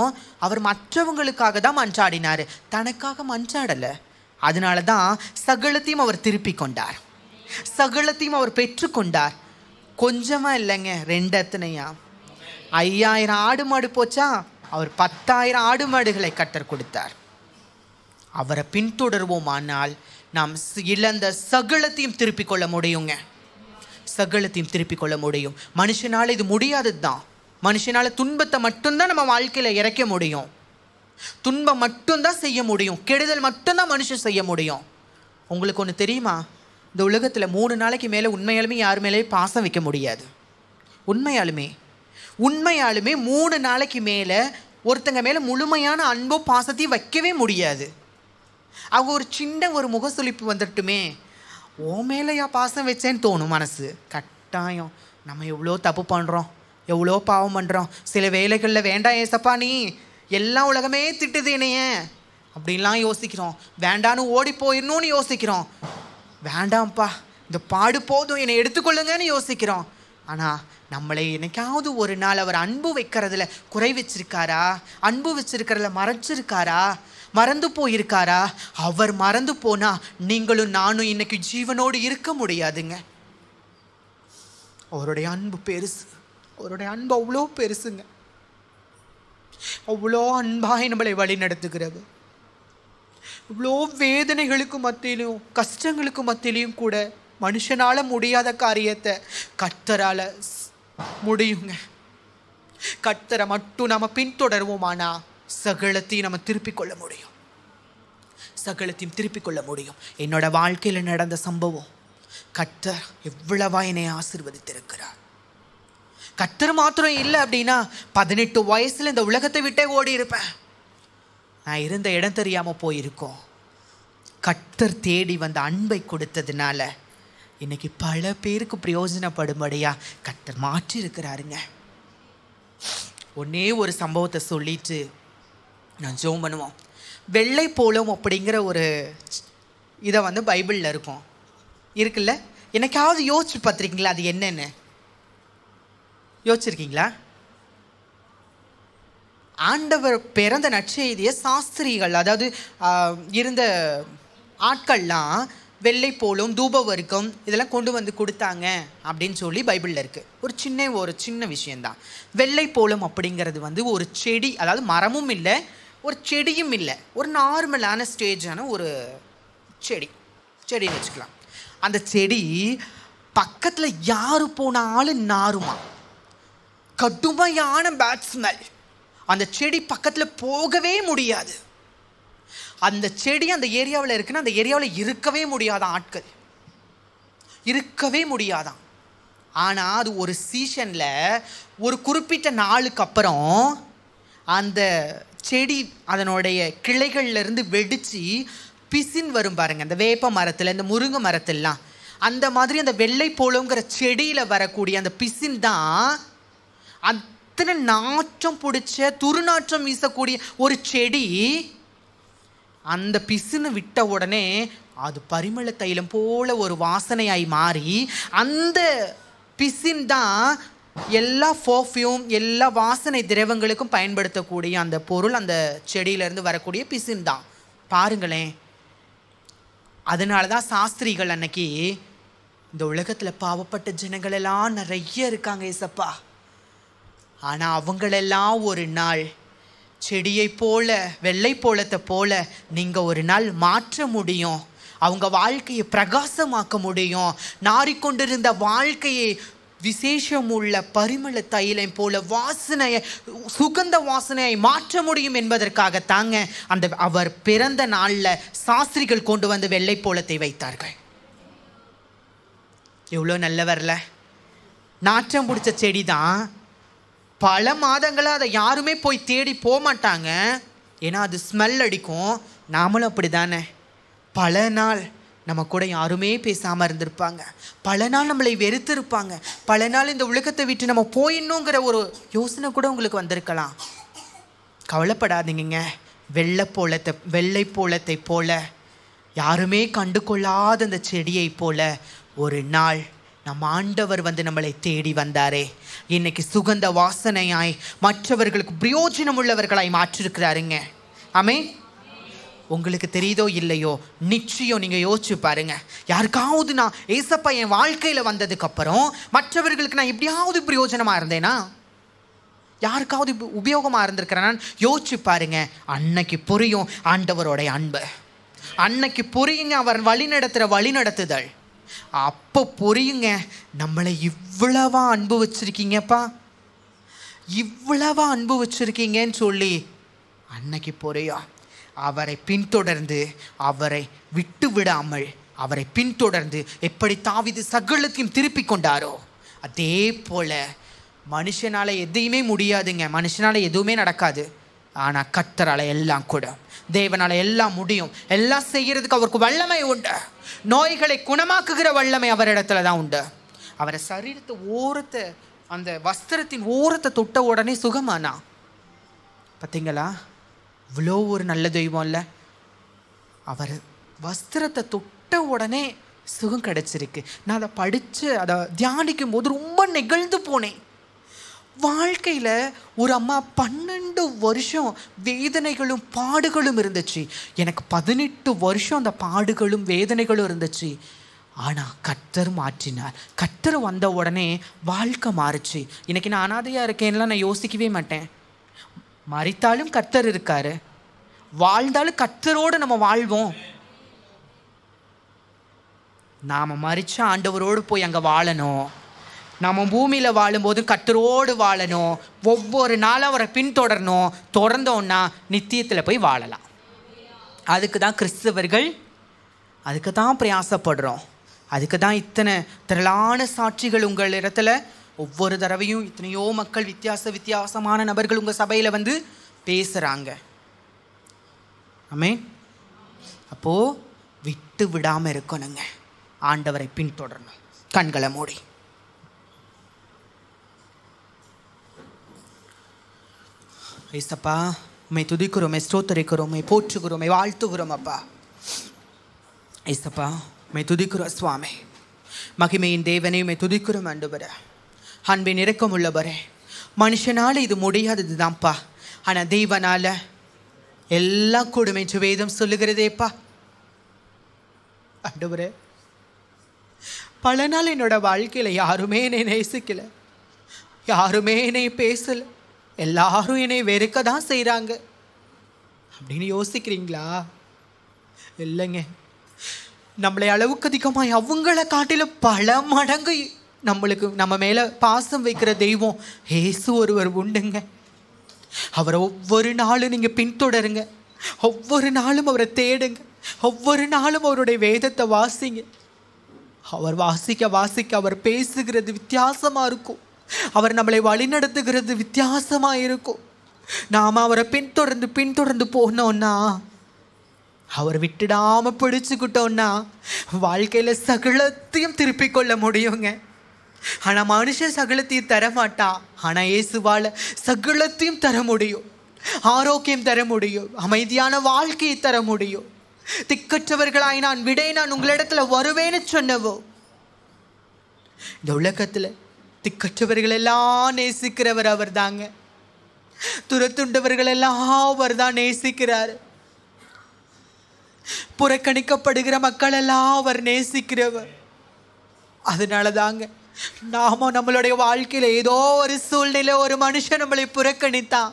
அவர் மற்றவங்களுக்காக தான் மன்றாடினார், தனக்காக மன்றாடலை. அதனால தான் சகலத்தையும் அவர் திருப்பி கொண்டார், சகலத்தையும் அவர் பெற்றுக்கொண்டார். கொஞ்சமாக இல்லைங்க, 2 எத்தனையா 5000 ஆடு மாடு போச்சா, அவர் 10,000 ஆடு மாடுகளை கர்த்தர் கொடுத்தார். அவரை பின்தொடர்வோமானால் நாம் இழந்த சகலத்தையும் திருப்பிக் கொள்ள முடியுங்க. சகலத்தையும் திருப்பிக் கொள்ள முடியும். மனுஷனால் இது முடியாதது தான். மனுஷனால் துன்பத்தை மட்டும்தான் நம்ம வாழ்க்கையில் இறக்க முடியும். துன்பம் மட்டும்தான் செய்ய முடியும். கெடுதல் மட்டும்தான் மனுஷன் செய்ய முடியும். உங்களுக்கு ஒன்று தெரியுமா? இந்த உலகத்தில் 3 நாளைக்கு மேலே உண்மையாலுமே யார் மேலே பாசம் வைக்க முடியாது. உண்மையாலுமே 3 நாளைக்கு மேலே ஒருத்தங்க மேலே முழுமையான அன்போ பாசத்தையும் வைக்கவே முடியாது. அவங்க ஒரு சின்ன ஒரு முகசுளிப்பு வந்துட்டுமே, ஓ மேலேயா பாசம் வச்சேன்னு தோணும் மனசு. கட்டாயம் நம்ம எவ்வளோ தப்பு பண்ணுறோம், எவ்வளோ பாவம் பண்ணுறோம். சில வேலைகளில் வேண்டாம் ஏசப்பா நீ, எல்லா உலகமே திட்டுது என்னைய அப்படின்லாம் யோசிக்கிறோம். வேண்டான்னு ஓடி போயிடணும்னு யோசிக்கிறோம். வேண்டாம்ப்பா இந்த பாடு போதும் என்னை எடுத்துக்கொள்ளுங்கன்னு யோசிக்கிறோம். ஆனால் நம்மளை என்னைக்காவது ஒரு நாள் அவர் அன்பு வைக்கிறதுல குறை வச்சிருக்காரா, அன்பு வச்சிருக்கிறதுல மறைச்சிருக்காரா, மறந்து போயிருக்காரா? அவர் மறந்து போனா நீங்களும் நானும் இன்னைக்கு ஜீவனோடு இருக்க முடியாதுங்க. அவருடைய அன்பு பெருசு, அவருடைய அன்பு அவ்வளோ பெருசுங்க. அவ்வளோ அன்பாய் நம்மளை வழி நடத்துகிறது. இவ்வளோ வேதனைகளுக்கு மத்தியிலும் கஷ்டங்களுக்கு மத்தியிலையும் கூட மனுஷனால முடியாத காரியத்தை கர்த்தரால முடியுங்க. கர்த்தரை மட்டும் நம்ம பின்தொடர்வோமானா சகலத்தையும் நம்ம திருப்பிக் கொள்ள முடியும். சகலத்தையும் திருப்பிக் கொள்ள முடியும். என்னோட வாழ்க்கையில் நடந்த சம்பவம், கர்த்தர் எவ்வளவா என்னை ஆசீர்வதித்திருக்கிறார். கர்த்தர் மாத்திரம் இல்லை அப்படின்னா 18 வயசுல இந்த உலகத்தை விட்டே ஓடி இருப்பேன். நான் இருந்த இடம் தெரியாமல் போயிருக்கோம். கர்த்தர் தேடி வந்த அன்பை கொடுத்ததுனால இன்னைக்கு பல பேருக்கு பிரயோஜனப்படும்படியா கர்த்தர் மாற்றி இருக்கிறாருங்க. ஒன்னே ஒரு சம்பவத்தை சொல்லிட்டு நான் ஜெபம் பண்ணுவோம். வெள்ளை போலம் அப்படிங்கிற ஒரு இதை பைபிளில் இருக்குல்ல, என்னைக்காவது யோசிச்சு பார்த்துருக்கீங்களா? அது என்னன்னு யோசிச்சிருக்கீங்களா? ஆண்டவர் பிறந்த நற்செய்தியை சாஸ்திரிகள், அதாவது இருந்த ஆட்கள்லாம் வெள்ளை போலும் தூப வர்க்கம் இதெல்லாம் கொண்டு வந்து கொடுத்தாங்க அப்படின்னு சொல்லி பைபிளில் இருக்குது. ஒரு சின்ன விஷயந்தான். வெள்ளை போலம் அப்படிங்கிறது ஒரு செடி, அதாவது மரமும் இல்லை ஒரு செடியும் இல்லை, ஒரு நார்மலான ஸ்டேஜான ஒரு செடின்னு வச்சுக்கலாம். அந்த செடி பக்கத்தில் யாரு போனாலும் நாருமா, கடுமையான பேட் ஸ்மெல். அந்த செடி பக்கத்தில் போகவே முடியாது. அந்த செடி அந்த ஏரியாவில் இருக்குன்னா அந்த ஏரியாவில் இருக்கவே முடியாதான், ஆட்கள் இருக்கவே முடியாதான். ஆனால் அது ஒரு சீசனில் ஒரு குறிப்பிட்ட நாளுக்கு அப்புறம் அந்த செடி அதனுடைய கிளைகள்லேருந்து வெடித்து பிசின் வரும் பாருங்க. அந்த வேப்ப மரத்தில், இந்த முருங்கை மரத்தில்லாம் அந்த மாதிரி அந்த வெள்ளை போலங்கிற செடியில் வரக்கூடிய அந்த பிசின் தான் அத்தனை நாற்றம் பிடிச்ச துர்நாற்றம் வீசக்கூடிய ஒரு செடி. அந்த பிசினை விட்ட உடனே அது பரிமள தைலம் போல ஒரு வாசனையாய் மாறி, அந்த பிசின் தான் எல்லா பர்ஃப்யூம் எல்லா வாசனை திரவங்களுக்கும் பயன்படுத்தக்கூடிய அந்த பொருள். அந்த செடியிலேருந்து வரக்கூடிய பிசின் தான். பாருங்களேன். அதனால தான் சாஸ்திரிகள் அன்னைக்கு இந்த உலகத்தில் பாவப்பட்ட ஜனங்கள் எல்லாம் நிறைய இருக்காங்க ஏசப்பா, ஆனால் அவங்களெல்லாம் ஒரு நாள் செடியை போல வெள்ளை போலத்தை போல நீங்கள் ஒரு நாள் மாற்ற முடியும். அவங்க வாழ்க்கையை பிரகாசமாக்க முடியும். நாறிக்கொண்டிருந்த வாழ்க்கையை விசேஷமுள்ள பரிமள தைலம் போல வாசனையை, சுகந்த வாசனையை மாற்ற முடியும் என்பதற்காகத்தாங்க அந்த அவர் பிறந்த நாளில் சாஸ்திரிகள் கொண்டு வந்து வெள்ளை போலத்தை வைத்தார்கள். எவ்வளோ நல்லவர்ல. நாற்றம் பிடிச்ச செடி தான். பல மாதங்களாக அதை யாருமே போய் தேடி போக மாட்டாங்க, ஏன்னா அது ஸ்மெல் அடிக்கும். நாமளும் அப்படி தானே. பல நாள் நம்ம கூட யாருமே பேசாமல் இருந்திருப்பாங்க, பல நாள் நம்மளை வெறுத்திருப்பாங்க, பல நாள் இந்த உலகத்தை விட்டு நம்ம போயிடணுங்கிற ஒரு யோசனை கூட உங்களுக்கு வந்திருக்கலாம். கவலைப்படாதீங்க. வெள்ளை போலத்தை போல, யாருமே கண்டு கொள்ளாத அந்த செடியை போல ஒரு நாள் நம் ஆண்டவர் வந்து நம்மளை தேடி வந்தாரே. இன்னைக்கு சுகந்த வாசனையாய் மற்றவர்களுக்கு பிரயோஜனம் உள்ளவர்களாய் மாற்றிருக்கிறாருங்க. ஆமென். உங்களுக்கு தெரியுதோ இல்லையோ, நிச்சயம் நீங்கள் யோசிச்சு பாருங்க. யாருக்காவது நான் ஏசப்பா என் வாழ்க்கையில் வந்ததுக்கப்புறம் மற்றவர்களுக்கு நான் எப்படியாவது பிரயோஜனமாக இருந்தேனா, யாருக்காவது உபயோகமாக இருந்திருக்கிறேன்னு யோசிச்சு பாருங்க. அன்னைக்கு புரியும் ஆண்டவரோடைய அன்பு. அன்னைக்கு புரியுங்க அவர் வழி நடத்துதல். அப்போ புரியுங்க நம்மளை இவ்வளவா அன்பு வச்சிருக்கீங்கப்பா, இவ்வளவா அன்பு வச்சிருக்கீங்கன்னு சொல்லி அன்னைக்கு புரியும். அவரை பின்தொடர்ந்து, அவரை விட்டு விடாமல் அவரை பின்தொடர்ந்து எப்படி தாவீது சகலத்தையும் திருப்பி கொண்டாரோ, அதே போல மனுஷனால் எதையுமே முடியாதுங்க. மனுஷனால் எதுவுமே நடக்காது. ஆனால் கர்த்தரால் எல்லாம் கூட, தேவனால் எல்லாம் முடியும். எல்லாம் செய்கிறதுக்கு அவருக்கு வல்லமை உண்டு. நோய்களை குணமாக்குகிற வல்லமை அவரிடத்துல தான் உண்டு. அவரை சரீரத்தை ஓரத்தை, அந்த வஸ்திரத்தின் ஓரத்தை தொட்ட உடனே சுகமானா. பார்த்தீங்களா, இவ்வளோ ஒரு நல்ல தெய்வம் இல்லை? அவர் வஸ்திரத்தை தொட்ட உடனே சுகம் கிடைச்சிருக்கு. நான் அதை படித்து அதை தியானிக்கும் போது ரொம்ப நெகிழ்ந்து போனேன். வாழ்க்கையில் ஒரு அம்மா 12 வருஷம் வேதனைகளும் பாடுகளும் இருந்துச்சு. எனக்கு 18 வருஷம் அந்த பாடுகளும் வேதனைகளும் இருந்துச்சு. ஆனால் கர்த்தர் மாற்றினார். கர்த்தர் வந்த உடனே வாழ்க்கை மாறுச்சு. இன்னைக்கு நான் அனாதையாக இருக்கேன்லாம் நான் யோசிக்கவே மாட்டேன். மரித்தாலும் கர்த்தர் இருக்காரு, வாழ்ந்தாலும் கர்த்தரோடு நம்ம வாழ்வோம். நாம் மரிச்ச ஆண்டவரோடு போய் அங்கே வாழணும். நம்ம பூமியில் வாழும்போது கர்த்தரோடு வாழணும். ஒவ்வொரு நாளும் அவரை பின்தொடரணும். தொடர்ந்தோன்னா நித்தியத்தில் போய் வாழலாம். அதுக்கு தான் கிறிஸ்தவர்கள், அதுக்கு தான் பிரயாசப்படுறோம். அதுக்கு தான் இத்தனை திரளான சாட்சிகள் உங்கள் இடத்துல. ஒவ்வொரு தடவையும் இத்தனையோ மக்கள், வித்தியாசமான நபர்கள் உங்கள் சபையில் வந்து பேசுகிறாங்க. ஆமென். அப்போது விட்டு விடாமல் இருக்கணுங்க. ஆண்டவரை பின்தொடரணும். கண்களை மூடி. ஏசப்பா, உம்மை துதிக்கிறோம், ஸ்தோத்திரிக்கிறோம், உம்மை போற்றுகிறோம், உம்மை வாழ்த்துகிறோம். அப்பா ஏசப்பா, உம்மை துதிக்கிறோம் சுவாமி. மகிமையின் தேவனே, உம்மை துதிக்கிறோம் ஆண்டவரே. அன்பின் இரக்கம் உள்ளவரே, மனுஷனால் இது முடியாதது தான்ப்பா, ஆனால் தெய்வனால் எல்லாம் கூடும் என்று வேதம் சொல்லுகிறதேப்பா. ஆண்டவரே, பல நாள் என்னோட வாழ்க்கையில் யாருமே என்னை நேசிக்கலை, யாருமே என்னை பேசலை, எல்லாரும் என்னை வெறுக்க தான் செய்கிறாங்க அப்படின்னு யோசிக்கிறீங்களா? இல்லைங்க. நம்மளை அளவுக்கு அதிகமாக அவங்கள காட்டிலும் பல மடங்கு நம்மளுக்கு நம்ம மேலே பாசம் வைக்கிற தெய்வம் இயேசு ஒருவர் உண்டுங்க. அவரை ஒவ்வொரு நாளும் நீங்கள் பின்தொடருங்க. ஒவ்வொரு நாளும் அவரை தேடுங்க. ஒவ்வொரு நாளும் அவருடைய வேதத்தை வாசிங்க. அவர் வாசிக்க அவர் பேசுகிறது வித்தியாசமாக இருக்கும். அவர் நம்மளை வழிநடத்துகிறது வித்தியாசமாக இருக்கும். நாம் அவரை பின்தொடர்ந்து போனோம்னா, அவர் விட்டுடாம பிடிச்சுக்கிட்டோம்னா வாழ்க்கையில் சகலத்தையும் திருப்பிக் கொள்ள முடியுங்க. ஆனால் மனுஷன் சகலத்தையும் தர மாட்டான். ஆனால் இயேசுவால் சகலத்தையும் தர முடியும். ஆரோக்கியம் தர முடியும், அமைதியான வாழ்க்கையை தர முடியும். திக்கற்றவர்களாய் நான் உங்களிடத்துல வருவேன்னு சொன்னவோ, இந்த உலகத்தில் திக்கற்றவர்கள் எல்லாம் நேசிக்கிறவர் அவர் தாங்க. துரத்துண்டவர்கள் எல்லாம் அவர் தான் நேசிக்கிறார். புறக்கணிக்கப்படுகிற மக்கள் எல்லாம் அவர் நேசிக்கிறவர். அதனால தாங்க நாம நம்மளுடைய வாழ்க்கையில ஏதோ ஒரு சூழ்நிலை ஒரு மனுஷன் நம்மளை புறக்கணித்தான்.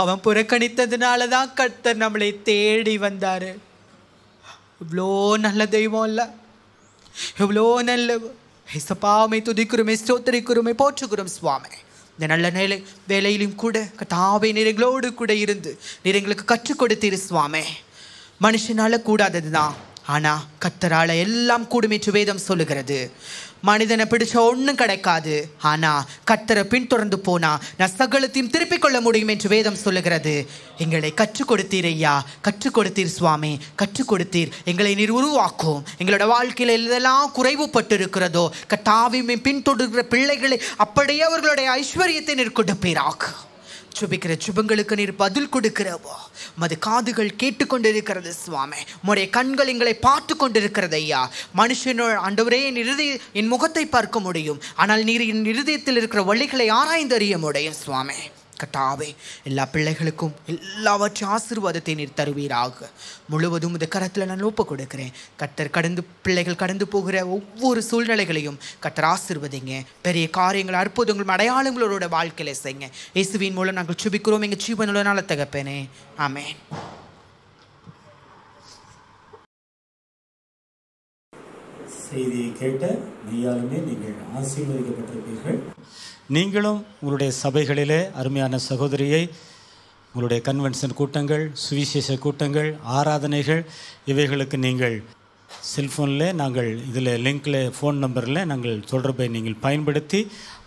அவன் புறக்கணித்ததுனால தான் கர்த்தர் நம்மளை தேடி வந்தாரு. இவ்வளோ நல்ல தெய்வம் இல்லை, எவ்வளோ நல்ல ஏசப்பாவை துதிக்கிறோமே, ஸ்தோத்திரிக்கிறோமே, போற்றுகிறோம் சுவாமி. இந்த நல்ல வேலையிலும் கூட கர்த்தாவே நீர் எங்களோடு கூட இருந்து நீர் எங்களுக்கு கற்றுக் கொடுத்தீர் சுவாமி. மனுஷனால கூடாதது தான், ஆனால் கர்த்தரால எல்லாம் கூடும் என்று வேதம் சொல்லுகிறது. மனிதனை பிடிச்ச ஒன்றும் கிடைக்காது, ஆனால் கர்த்தரை பின்தொடர்ந்து போனா நான் சகலத்தையும் திருப்பிக் கொள்ள முடியும் என்று வேதம் சொல்லுகிறது. எங்களை கற்றுக் கொடுத்தீர் ஐயா, கற்றுக் கொடுத்தீர் சுவாமி, கற்றுக் கொடுத்தீர். எங்களை நீர் உருவாக்கும். எங்களோட வாழ்க்கையில் எதெல்லாம் குறைவுபட்டு இருக்கிறதோ கர்த்தாவை பின்தொடர்கிற பிள்ளைகளை அப்படியே அவர்களுடைய ஐஸ்வர்யத்தை நீர் கொடுப்பீராக. சுபிக்கிற சுபங்களுக்கு நீர் பதில் கொடுக்கிறவோ, மது காதுகள் கேட்டுக்கொண்டிருக்கிறது சுவாமி. உம்முடைய கண்கள் எங்களை பார்த்து கொண்டிருக்கிறது ஐயா. மனுஷனோட ஆண்டவரே என் முகத்தை பார்க்க முடியும், ஆனால் நீர் என் இருதயத்தில் இருக்கிற வழிகளை ஆராய்ந்து அறிய முடியும் சுவாமி. கர்த்தாவே எல்லா பிள்ளைகளுக்கும் எல்லாவற்றையும் ஆசீர்வாதத்தை நீர் தருவீராக. முழுவதும் இந்த கரத்தில் நான் ஒப்பு கொடுக்கிறேன். கர்த்தர் பிள்ளைகள் கடந்து போகிற ஒவ்வொரு சூழ்நிலைகளையும் கர்த்தர் ஆசீர்வதிங்க. பெரிய காரியங்கள், அற்புதங்கள், அடையாளங்களோட வாழ்க்கையில செய்யுங்க. இயேசுவின் மூலம் நாங்கள் சுபிக்கிறோம் எங்கள் ஜீவனுள்ள நாள தகப்பனே, ஆமென். செய்தியை கேட்ட மெய்யாலுமே நீங்கள் ஆசீர்வதிக்கப்பட்டிருப்பீர்கள். நீங்களும் உங்களுடைய சபைகளிலே அருமையான சகோதரியை உங்களுடைய கன்வென்ஷன் கூட்டங்கள், சுவிசேஷ கூட்டங்கள், ஆராதனைகள் இவைகளுக்கு நீங்கள் செல்ஃபோனில் நாங்கள் இதில் லிங்கில் ஃபோன் நம்பரில் நாங்கள் தொடர்பை நீங்கள் பயன்படுத்தி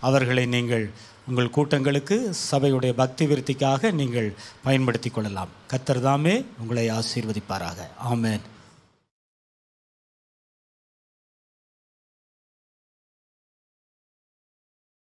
அவர்களை நீங்கள் உங்கள் கூட்டங்களுக்கு சபையுடைய பக்தி விருத்திக்காக நீங்கள் பயன்படுத்தி கொள்ளலாம். கர்த்தர் தாமே உங்களை ஆசீர்வதிப்பாராக. ஆமென்.